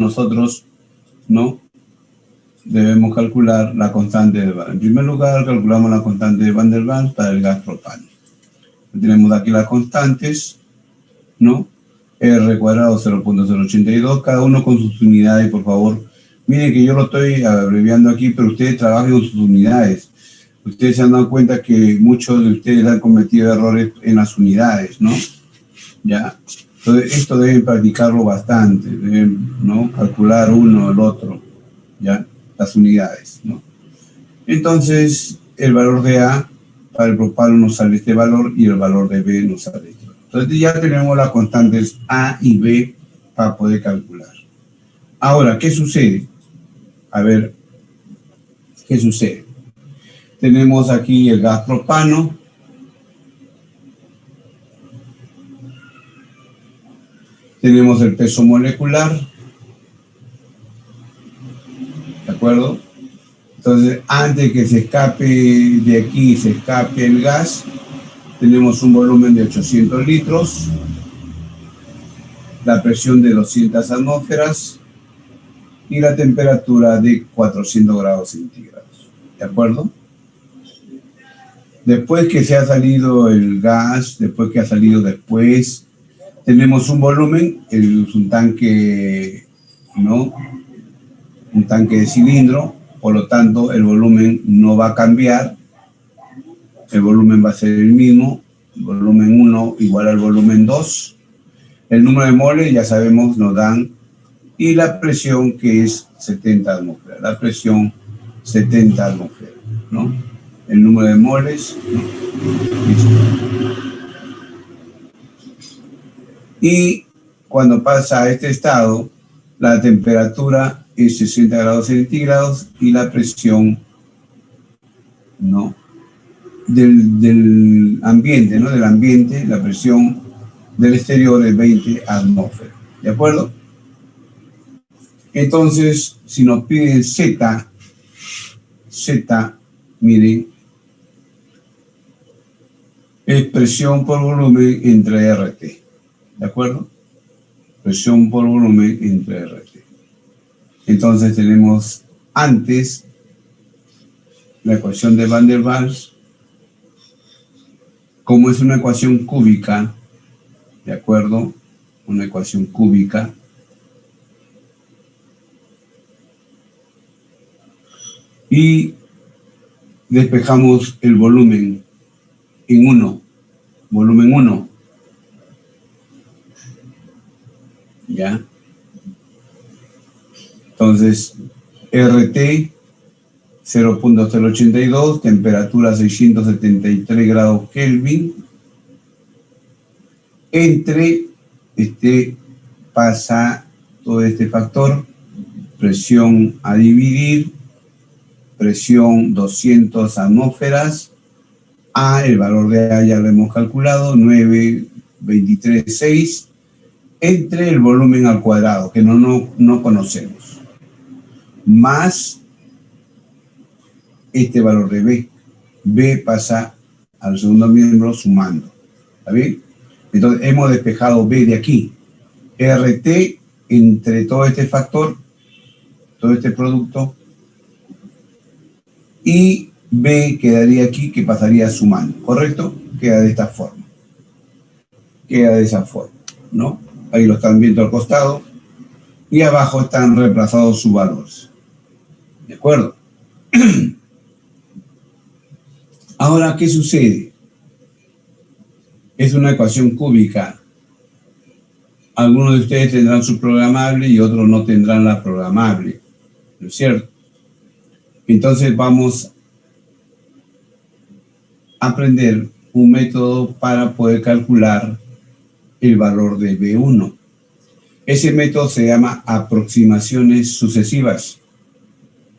A: nosotros, ¿no?, debemos calcular la constante de Van. En primer lugar, calculamos la constante de Van der Waals para el gas propano. Tenemos aquí las constantes, ¿no? R cuadrado 0.082, cada uno con sus unidades, por favor. Miren que yo lo estoy abreviando aquí, pero ustedes trabajen con sus unidades. Ustedes se han dado cuenta que muchos de ustedes han cometido errores en las unidades, ¿no? ¿Ya? Entonces, esto deben practicarlo bastante, deben, ¿no?, calcular uno el otro, ¿ya?, las unidades, ¿no? Entonces, el valor de A para el propano nos sale este valor y el valor de B nos sale este valor. Entonces, ya tenemos las constantes A y B para poder calcular. Ahora, ¿qué sucede? A ver, ¿qué sucede? Tenemos aquí el gas propano. Tenemos el peso molecular. ¿De acuerdo? Entonces, antes que se escape de aquí, se escape el gas, tenemos un volumen de 800 litros, la presión de 200 atmósferas y la temperatura de 400 grados centígrados. ¿De acuerdo? Después que se ha salido el gas, después que ha salido después, tenemos un volumen, es un tanque, ¿no?, un tanque de cilindro, por lo tanto el volumen no va a cambiar, el volumen va a ser el mismo, el volumen 1 igual al volumen 2, el número de moles ya sabemos nos dan, y la presión que es 70 atmósferas, la presión 70 atmósferas, ¿no? El número de moles, ¿no?, listo. Y cuando pasa a este estado, la temperatura es 60 grados centígrados y la presión, ¿no?, del ambiente, ¿no?, del ambiente, la presión del exterior es 20 atmósferas. ¿De acuerdo? Entonces, si nos piden Z, miren, es presión por volumen entre RT. ¿De acuerdo? Presión por volumen entre RT. Entonces tenemos antes la ecuación de Van der Waals, como es una ecuación cúbica, ¿de acuerdo? Una ecuación cúbica. Y despejamos el volumen en 1, volumen 1. ¿Ya? Entonces, RT 0.082, temperatura 673 grados Kelvin, entre pasa todo este factor, presión a dividir, presión 200 atmósferas, A, el valor de A ya lo hemos calculado, 923,6, entre el volumen al cuadrado, que no conocemos, más este valor de B. B pasa al segundo miembro sumando. ¿Está bien? Entonces, hemos despejado B de aquí. RT entre todo este factor, todo este producto, y B quedaría aquí, que pasaría sumando. ¿Correcto? Queda de esta forma. Queda de esa forma, ¿no? Ahí lo están viendo al costado. Y abajo están reemplazados sus valores. ¿De acuerdo? Ahora, ¿qué sucede? Es una ecuación cúbica. Algunos de ustedes tendrán su programable y otros no tendrán la programable, ¿no es cierto? Entonces vamos a aprender un método para poder calcular el valor de B1. Ese método se llama aproximaciones sucesivas,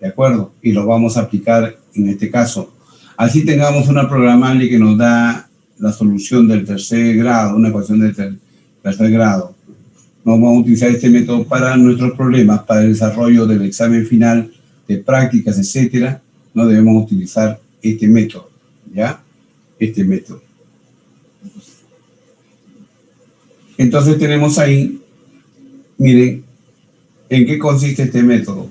A: ¿de acuerdo? Y lo vamos a aplicar en este caso. Así tengamos una programable que nos da la solución del tercer grado, una ecuación del tercer grado. No vamos a utilizar este método para nuestros problemas, para el desarrollo del examen final, de prácticas, etcétera. No debemos utilizar este método, ¿ya? Este método. Entonces tenemos ahí, miren, ¿En qué consiste este método?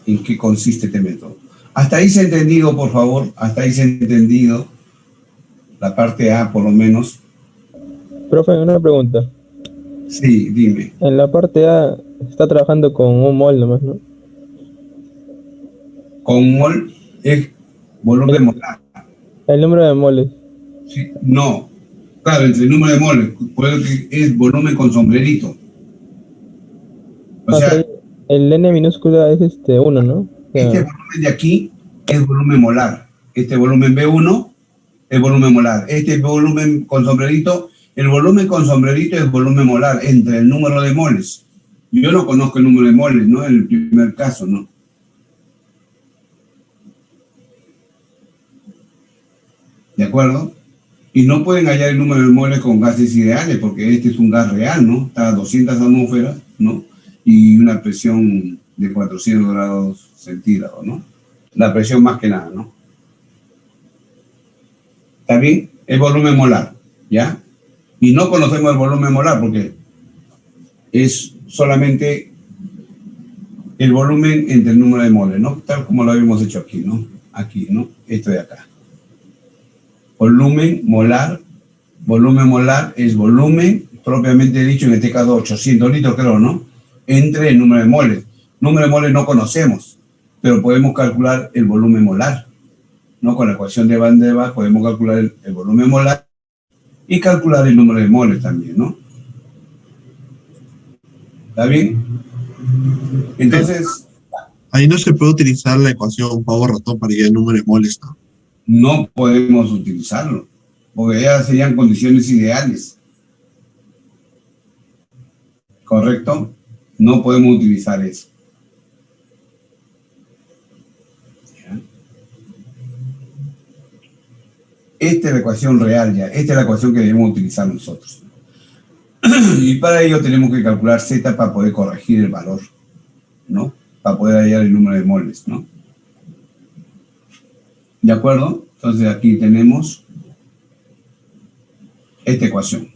A: ¿En qué consiste este método? Hasta ahí se ha entendido, por favor, hasta ahí se ha entendido la parte A, por lo menos.
C: Profe, una pregunta.
A: Sí, dime.
C: En la parte A está trabajando con un mol nomás, ¿no?
A: Con mol es volumen molar.
C: El número de moles.
A: Sí, no. Claro, entre el número de moles, puede que es volumen con sombrerito. O
C: O sea,
A: sea,
C: el N minúscula es 1, ¿no? O
A: este
C: sea,
A: volumen de aquí es volumen molar. Este volumen B1 es volumen molar. Este volumen con sombrerito, el volumen con sombrerito es volumen molar entre el número de moles. Yo no conozco el número de moles, ¿no? En el primer caso, ¿no? ¿De acuerdo? Y no pueden hallar el número de moles con gases ideales, porque este es un gas real, ¿no? Está a 200 atmósferas, ¿no? Y una presión de 400 grados centígrados, ¿no? La presión más que nada, ¿no? ¿Está bien? Es volumen molar, ¿ya? Y no conocemos el volumen molar porque es solamente el volumen entre el número de moles, ¿no? Tal como lo habíamos hecho aquí, ¿no? Aquí, ¿no? Esto de acá. Volumen molar es volumen, propiamente dicho, en este caso 800 litros, creo, ¿no? Entre el número de moles. Número de moles no conocemos, pero podemos calcular el volumen molar, ¿no? Con la ecuación de Van der Waals podemos calcular el volumen molar y calcular el número de moles también, ¿no? ¿Está bien? Entonces,
B: Ahí no se puede utilizar la ecuación pavo-ratón para hallar el número de moles, ¿no?
A: no podemos utilizarlo, porque ya serían condiciones ideales. ¿Correcto? No podemos utilizar eso. ¿Ya? Esta es la ecuación real ya, esta es la ecuación que debemos utilizar nosotros. Y para ello tenemos que calcular Z para poder corregir el valor, ¿no? Para poder hallar el número de moles, ¿no? ¿De acuerdo? Entonces aquí tenemos esta ecuación.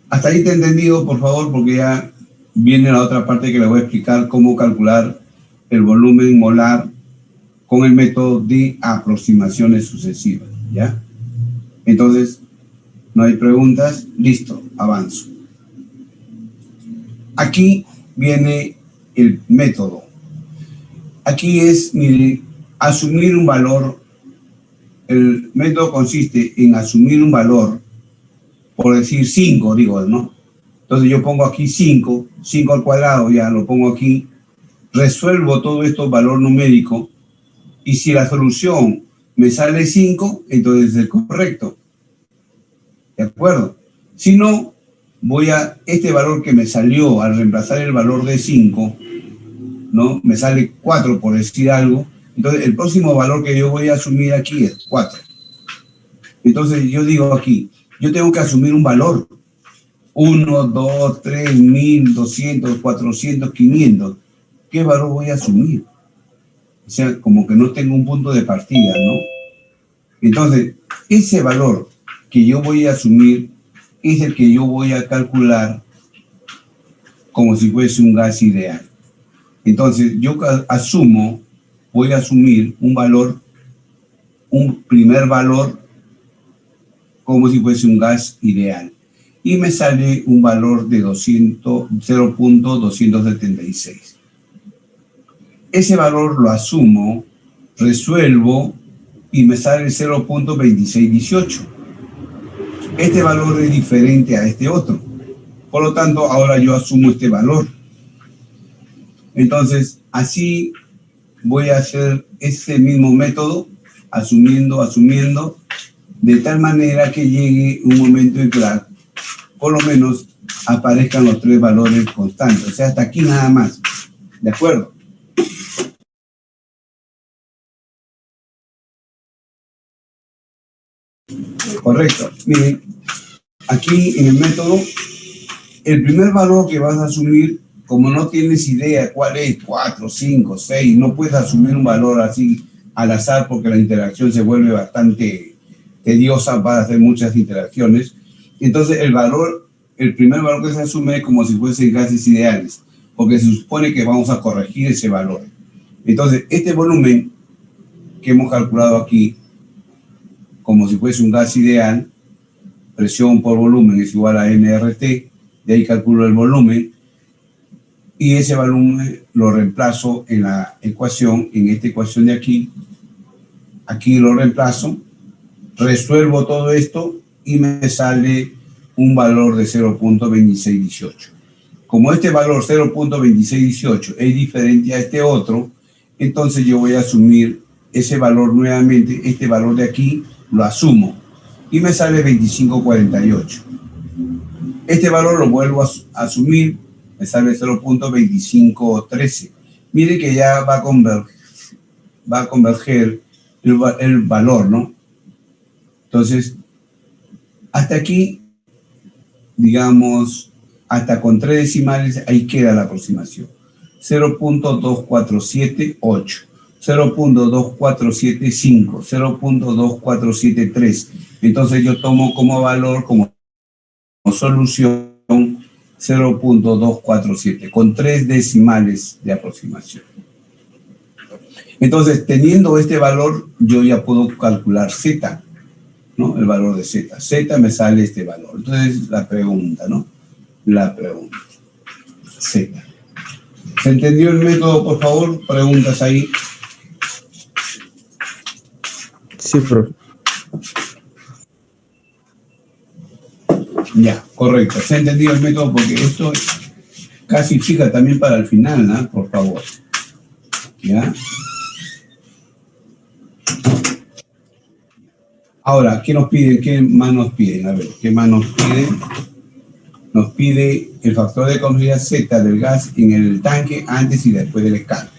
A: Hasta ahí te he entendido, por favor, porque ya viene la otra parte que le voy a explicar cómo calcular el volumen molar con el método de aproximaciones sucesivas, ¿ya? Entonces, no hay preguntas, listo, avanzo. Aquí viene el método. Aquí es asumir un valor. El método consiste en asumir un valor, por decir 5, digo, ¿no? Entonces yo pongo aquí 5 al cuadrado, ya lo pongo aquí, resuelvo todo esto valor numérico, y si la solución me sale 5, entonces es correcto. ¿De acuerdo? Si no, voy a este valor que me salió al reemplazar el valor de 5, ¿no? Me sale 4 por decir algo. Entonces el próximo valor que yo voy a asumir aquí es 4. Entonces yo digo aquí, yo tengo que asumir un valor. 1, 2, 3, 1000, 200, 400, 500. ¿Qué valor voy a asumir? O sea, como que no tengo un punto de partida, ¿no? Entonces, ese valor que yo voy a asumir es el que yo voy a calcular como si fuese un gas ideal. Entonces, yo voy a asumir un valor, un primer valor, como si fuese un gas ideal. Y me sale un valor de 0.276. Ese valor lo asumo, resuelvo y me sale 0.2618. Este valor es diferente a este otro. Por lo tanto, ahora yo asumo este valor. Entonces, así voy a hacer ese mismo método, asumiendo, de tal manera que llegue un momento en que por lo menos aparezcan los 3 valores constantes. O sea, hasta aquí nada más. ¿De acuerdo? Correcto. Miren, aquí en el método, el primer valor que vas a asumir, como no tienes idea cuál es, 4, 5, 6, no puedes asumir un valor así al azar porque la interacción se vuelve bastante tediosa para hacer muchas interacciones. Entonces el primer valor que se asume es como si fuesen gases ideales. porque se supone que vamos a corregir ese valor. Entonces, este volumen que hemos calculado aquí, como si fuese un gas ideal, presión por volumen es igual a nRT, de ahí calculo el volumen, y ese volumen lo reemplazo en la ecuación, en esta ecuación de aquí lo reemplazo, resuelvo todo esto y me sale un valor de 0.2618. Como este valor 0.2618 es diferente a este otro, entonces yo voy a asumir ese valor nuevamente, este valor de aquí lo asumo y me sale 2548. Este valor lo vuelvo a asumir, me sale 0.2513. Mire que ya va a converger el valor, ¿no? Entonces, hasta aquí, digamos, hasta con 3 decimales, ahí queda la aproximación. 0.2478, 0.2475, 0.2473. Entonces yo tomo como valor, como solución, 0.247, con 3 decimales de aproximación. Entonces, teniendo este valor, yo ya puedo calcular Z, ¿no? El valor de Z. Z me sale este valor. Entonces, la pregunta, ¿no? La pregunta. Z. ¿Se entendió el método, por favor? Preguntas ahí.
C: Sí, profe.
A: Ya, correcto. ¿Se ha entendido el método? Porque esto casi chica también para el final, ¿no? Por favor. ¿Ya? Ahora, ¿qué nos piden? ¿Qué más nos piden? A ver, ¿qué más nos piden? Nos pide el factor de complejidad Z del gas en el tanque antes y después del escape,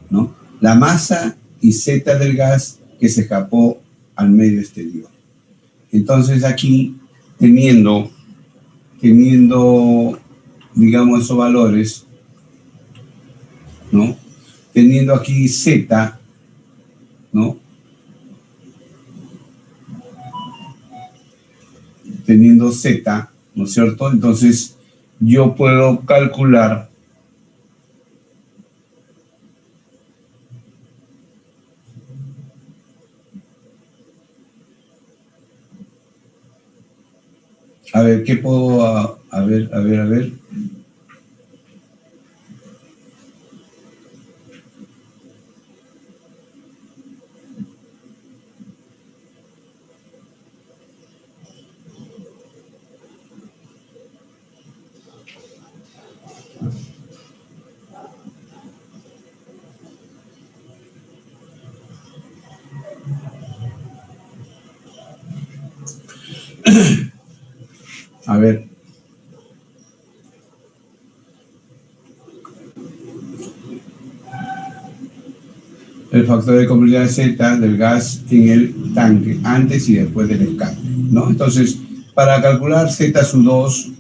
A: ¿no? La masa y Z del gas que se escapó al medio exterior. Entonces aquí, teniendo, digamos, esos valores, ¿no? Teniendo aquí Z, ¿no? Teniendo Z, ¿no es cierto? Entonces, yo puedo calcular a ver, ¿qué puedo? A ver. A ver. El factor de complejidad Z del gas en el tanque, antes y después del escape, ¿no? Entonces, para calcular Z sub 2,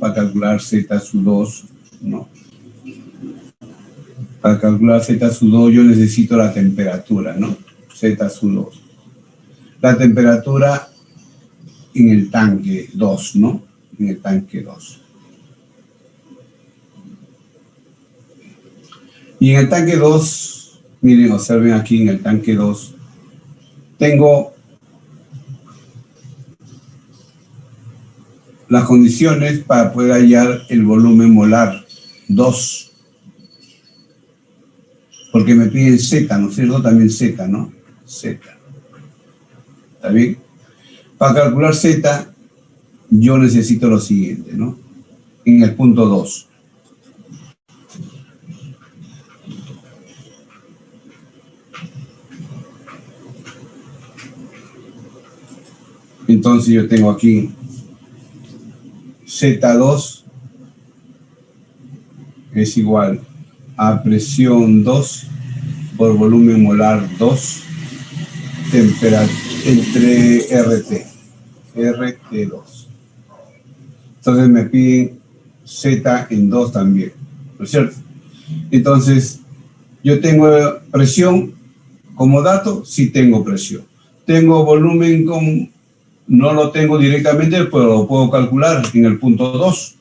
A: ¿no? Para calcular Z sub 2 yo necesito la temperatura, ¿no? Z sub 2. La temperatura en el tanque 2, ¿no? En el tanque 2. Y en el tanque 2, miren, observen aquí en el tanque 2, tengo las condiciones para poder hallar el volumen molar 2. Porque me piden Z, ¿no es cierto? También Z, ¿no? Z. ¿Está bien? Para calcular Z, yo necesito lo siguiente, ¿no? En el punto 2. Entonces yo tengo aquí Z2 es igual a presión 2 por volumen molar 2 entre RT2. Entonces me piden Z en 2 también, ¿no es cierto? Entonces, yo tengo presión como dato, sí tengo presión. Tengo volumen no lo tengo directamente, pero lo puedo calcular en el punto 2,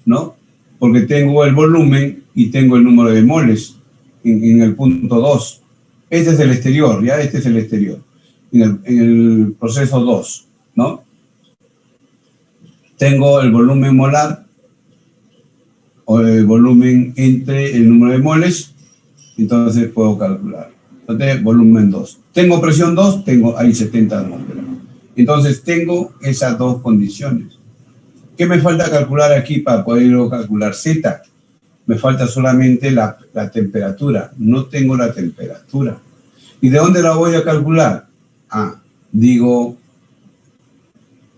A: ¿no? porque tengo el volumen y tengo el número de moles en el punto 2. Este es el exterior, ¿ya? Este es el exterior. En el proceso 2, ¿no? Tengo el volumen molar, o el volumen entre el número de moles, entonces puedo calcular. Entonces, volumen 2. Tengo presión 2, tengo ahí 70 atmósferas. Entonces, tengo esas dos condiciones. ¿Qué me falta calcular aquí para poder calcular Z? Me falta solamente la temperatura. No tengo la temperatura. ¿Y de dónde la voy a calcular? Digo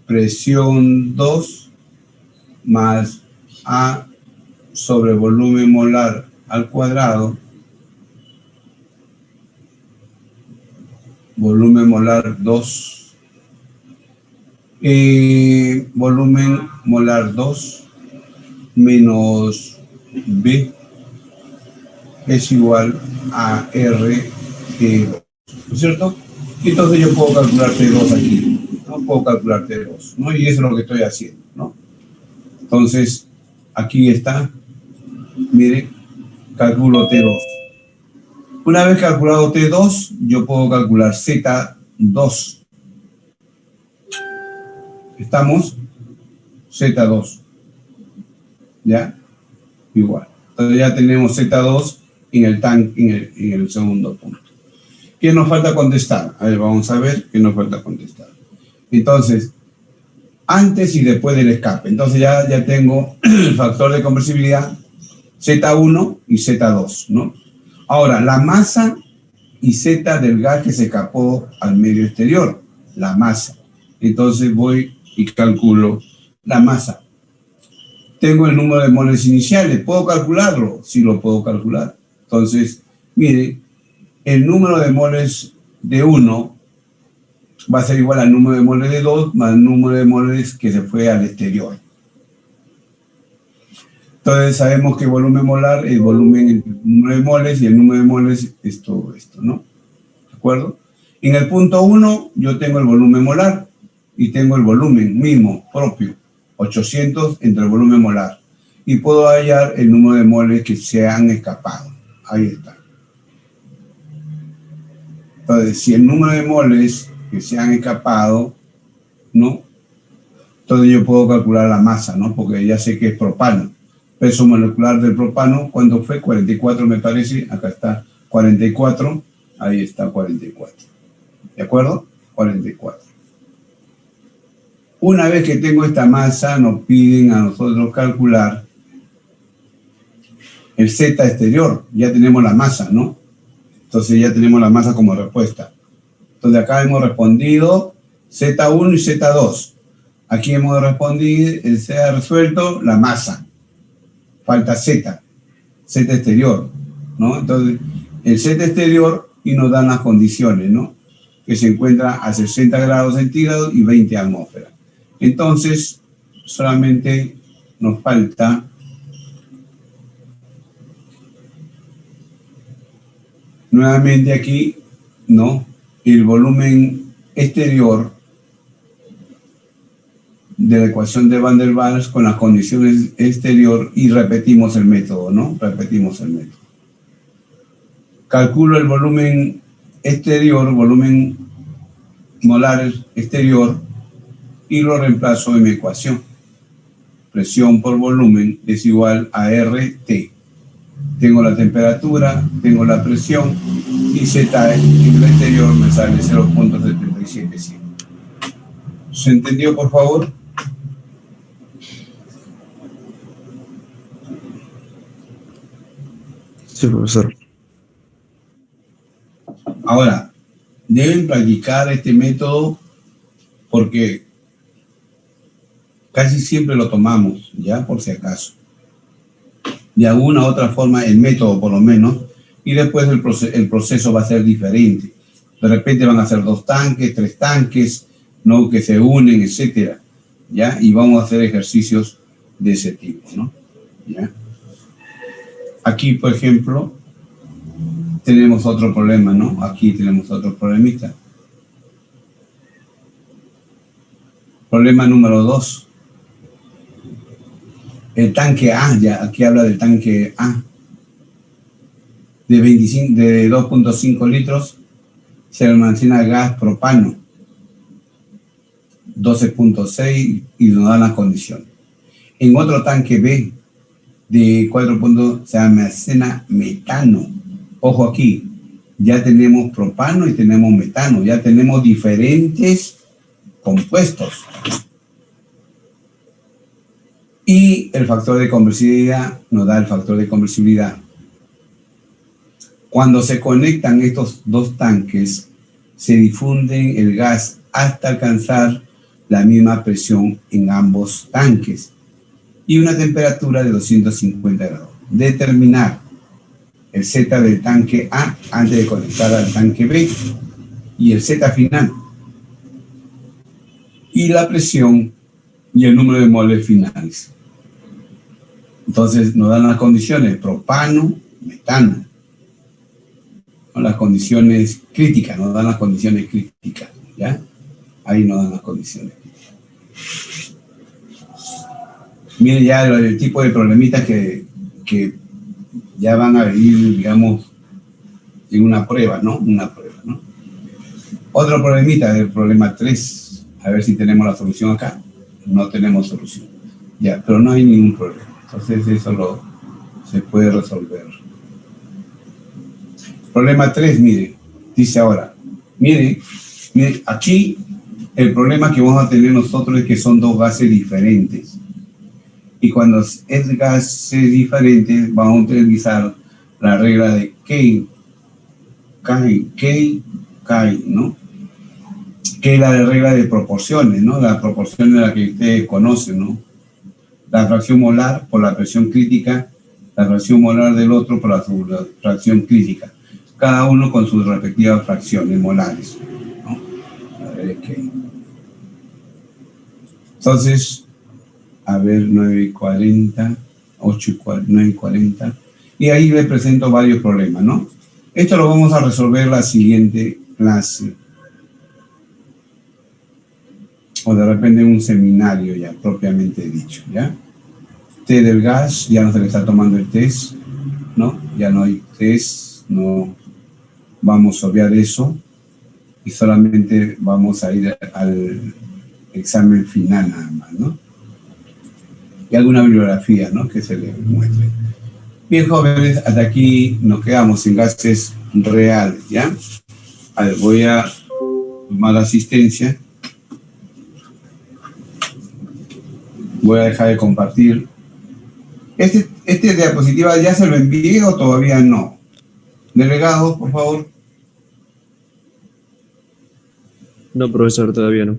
A: presión 2 más A sobre volumen molar al cuadrado, volumen molar 2, volumen molar 2 menos B es igual a R T2, ¿no es cierto? Entonces yo puedo calcular T2 aquí, ¿no? Puedo calcular T2, ¿no? Y eso es lo que estoy haciendo, ¿no? Entonces, aquí está, mire, calculo T2. Una vez calculado T2, yo puedo calcular Z2. ¿Estamos? Z2. ¿Ya? Igual. Entonces ya tenemos Z2 en el tanque, en el segundo punto. ¿Qué nos falta contestar? A ver, vamos a ver qué nos falta contestar. Entonces, antes y después del escape. Entonces ya tengo el factor de conversibilidad Z1 y Z2, ¿no? Ahora, la masa y Z del gas que se escapó al medio exterior, la masa. Entonces voy y calculo la masa. Tengo el número de moles iniciales. ¿Puedo calcularlo? Sí, lo puedo calcular. Entonces, mire, el número de moles de 1 va a ser igual al número de moles de 2 más el número de moles que se fue al exterior. Entonces sabemos que el volumen molar, el volumen, el número de moles, y el número de moles es todo esto, ¿no? ¿De acuerdo? En el punto 1 yo tengo el volumen molar y tengo el volumen mismo, propio, 800 entre el volumen molar. Y puedo hallar el número de moles que se han escapado. Ahí está. Entonces, si el número de moles que se han escapado, ¿no? Entonces yo puedo calcular la masa, ¿no? Porque ya sé que es propano. Peso molecular del propano, ¿cuánto fue? 44 me parece. Acá está 44. Ahí está 44. ¿De acuerdo? 44. Una vez que tengo esta masa, nos piden a nosotros calcular el Z exterior. Ya tenemos la masa, ¿no? Entonces ya tenemos la masa como respuesta. Entonces acá hemos respondido Z1 y Z2. Aquí hemos respondido, se ha resuelto la masa. Falta Z exterior, ¿no? Entonces, el Z exterior y nos dan las condiciones, ¿no? Que se encuentra a 60 grados centígrados y 20 atmósferas. Entonces, solamente nos falta nuevamente aquí, ¿no? El volumen exterior de la ecuación de Van der Waals con las condiciones exterior y repetimos el método, ¿no? Repetimos el método. Calculo el volumen exterior, volumen molar exterior y lo reemplazo en mi ecuación. Presión por volumen es igual a RT. Tengo la temperatura, tengo la presión y Z en el exterior me sale 0.777. ¿Se entendió, por favor?
B: Sí, profesor.
A: Ahora, deben practicar este método porque casi siempre lo tomamos, ya por si acaso. De alguna u otra forma, el método por lo menos, y después el proceso va a ser diferente. De repente van a ser 2 tanques, 3 tanques, ¿no? Que se unen, etcétera, ¿ya? Y vamos a hacer ejercicios de ese tipo, ¿no? ¿Ya? Aquí, por ejemplo, tenemos otro problema, ¿no? Aquí tenemos otro problemita. Problema número 2. El tanque A, ya aquí habla del tanque A, de 2.5 litros, se almacena gas propano, 12.6 y nos dan las condiciones. En otro tanque B, de 4 puntos, se almacena metano. Ojo aquí, ya tenemos propano y tenemos metano, ya tenemos diferentes compuestos. Y el factor de conversibilidad nos da el factor de conversibilidad. Cuando se conectan estos dos tanques, se difunden el gas hasta alcanzar la misma presión en ambos tanques y una temperatura de 250 grados. Determinar el Z del tanque A antes de conectar al tanque B y el Z final. Y la presión y el número de moles finales. Entonces nos dan las condiciones propano, metano. Las condiciones críticas, nos dan las condiciones críticas, ¿ya? Ahí nos dan las condiciones. Miren ya el tipo de problemitas que ya van a venir, digamos, en una prueba, ¿no? Una prueba, ¿no? Otro problemita, el problema 3. A ver si tenemos la solución acá. No tenemos solución. Ya, pero no hay ningún problema. Entonces eso se puede resolver. Problema 3, mire, dice ahora, mire, aquí el problema que vamos a tener nosotros es que son dos gases diferentes. Y cuando es gases diferentes, vamos a utilizar la regla de K, ¿no? Que es la regla de proporciones, ¿no? La proporción de la que ustedes conocen, ¿no? La fracción molar por la presión crítica, la fracción molar del otro por la fracción crítica. Cada uno con sus respectivas fracciones molares, ¿no? A ver, ¿qué? Entonces, a ver, 9:40, 9:40, y ahí le presento varios problemas, ¿no? Esto lo vamos a resolver la siguiente clase, o de repente en un seminario ya, propiamente dicho, ¿ya? T del gas, ya no se le está tomando el test, ¿no? Ya no hay test, no vamos a obviar eso, y solamente vamos a ir al examen final nada más, ¿no? Y alguna bibliografía, ¿no? Que se le muestre. Bien, jóvenes, hasta aquí nos quedamos en gases reales, ¿ya? A ver, voy a tomar asistencia. Voy a dejar de compartir. ¿Este diapositiva ya se lo envié o todavía no? Delegado, por favor.
D: No, profesor, todavía no.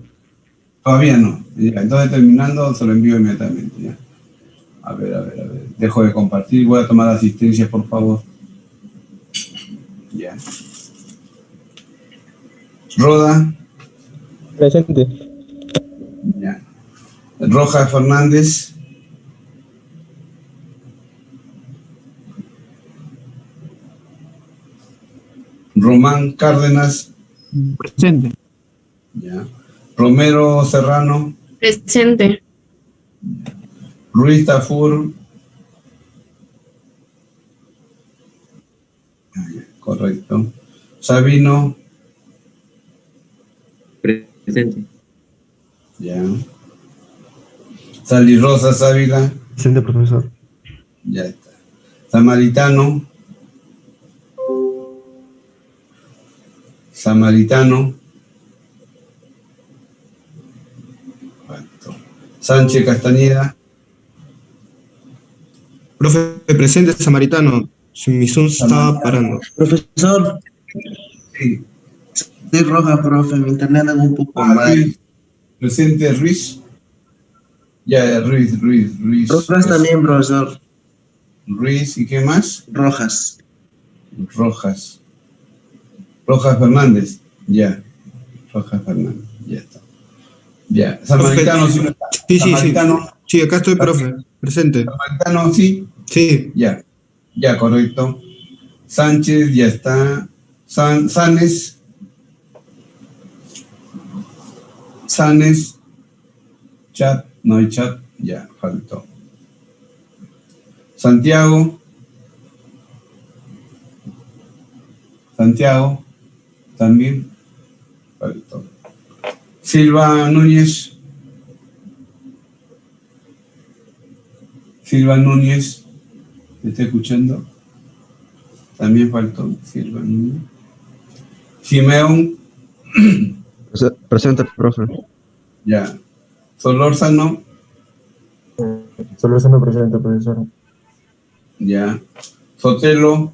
A: Todavía no. Ya, entonces terminando se lo envío inmediatamente, ¿ya? A ver. Dejo de compartir. Voy a tomar asistencia, por favor. Ya. Roda.
C: Presente.
A: Ya. Rojas Fernández. Román Cárdenas.
E: Presente.
A: Ya. Romero Serrano.
F: Presente.
A: Ruiz Tafur. Correcto. Sabino.
D: Presente.
A: Ya. Sally Rosas Ávila.
B: Presente, profesor.
A: Ya está. Samaritano. Correcto. Sánchez Castañeda.
G: Profe, presente Samaritano. Mi Zoom se estaba parando.
H: Profesor,
A: Sí.
H: soy roja, profe, mi internet anda un poco mal.
A: Ruiz. Presente Ruiz. Ya, Ruiz.
H: Rojas también, profesor.
A: Ruiz, ¿y qué más?
H: Rojas.
A: Rojas Fernández. Ya. Rojas Fernández. Ya está. Ya. Samaritano, sí.
G: Sí.
A: Samaritano.
G: Sí, acá estoy, profe. Presente.
A: Samaritano, sí.
G: Sí.
A: Ya, correcto. Sánchez, ya está. Sanes. Chat, no hay chat. Ya, faltó. Santiago. Santiago, también. Faltó. Silva Núñez. Silva Núñez, ¿me está escuchando? También faltó Silva Núñez. Simeón,
G: Presente, profe.
A: ya. Solórzano,
C: Solo presente, profesor.
A: ya. Sotelo,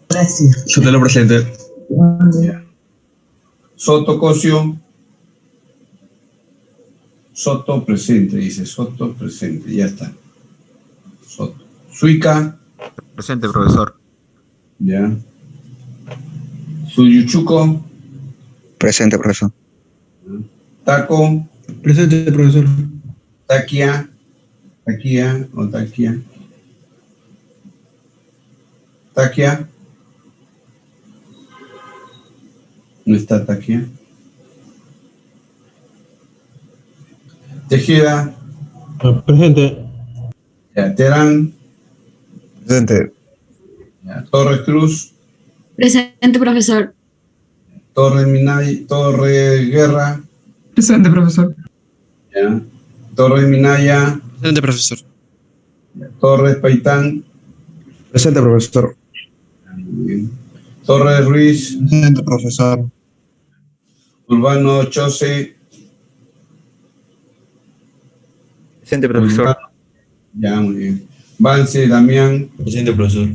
G: Sotelo presente.
A: ya. Soto Cosio, Soto presente, dice Soto presente, ya está. Soto. Suica,
E: Presente, profesor.
A: ya. Suyuchuco,
F: Presente, profesor.
A: Taco,
G: Presente, profesor.
A: Taquia, Taquia o Taquia. Taquia. No está Taquia. Tejeda,
C: Presente.
A: ya. Terán,
B: Presente.
A: ya. Torres Cruz,
I: Presente, profesor.
A: Torres Minay, Torres Guerra,
J: Presente, profesor.
A: ya. Torres Minaya,
D: Presente, profesor.
A: Torres Paitán,
G: Presente, profesor.
A: muy bien. Torres Ruiz,
B: Presente, profesor.
A: Urbano Chose,
E: Presente, profesor.
A: ya, muy bien. Vance Damián,
G: Presente, profesor.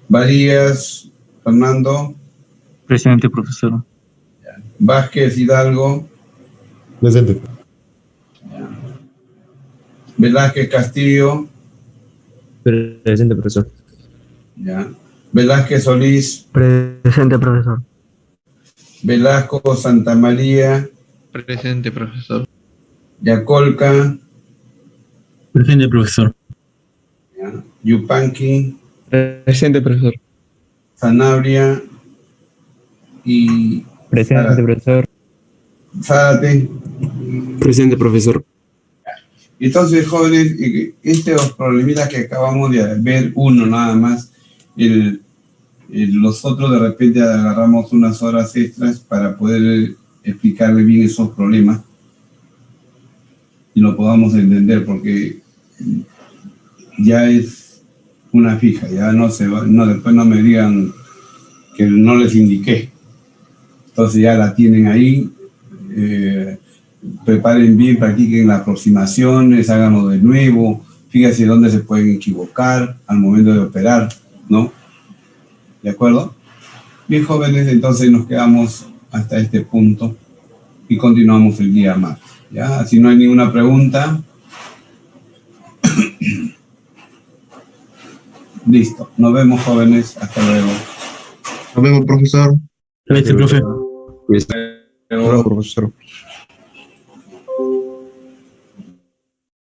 A: Varías Fernando,
J: Presente, profesor.
A: Vázquez Hidalgo,
C: Presente.
A: Velázquez Castillo,
D: Presente, profesor.
A: ya. Velázquez Solís,
C: Presente, profesor.
A: Velasco Santa María,
D: Presente, profesor.
A: Yacolca,
J: Presente, profesor.
A: ya. Yupanqui,
D: Presente, profesor.
A: Sanabria y
C: Presente, profesor.
A: Zárate.
G: Presente, profesor.
A: Entonces, jóvenes, estos problemitas que acabamos de ver, uno nada más, los otros de repente agarramos unas horas extras para poder explicarle bien esos problemas y lo podamos entender, porque ya es una fija, ya no se va, no, después no me digan que no les indiqué. Entonces ya la tienen ahí, preparen bien, practiquen las aproximaciones, háganlo de nuevo, fíjense dónde se pueden equivocar al momento de operar, ¿no? ¿De acuerdo? Bien, jóvenes, entonces nos quedamos hasta este punto y continuamos el día martes. ¿Ya? Si no hay ninguna pregunta, listo. Nos vemos, jóvenes. Hasta luego.
B: Nos vemos, profesor.
J: Presente, profe.
A: Hasta luego.
B: Profesor.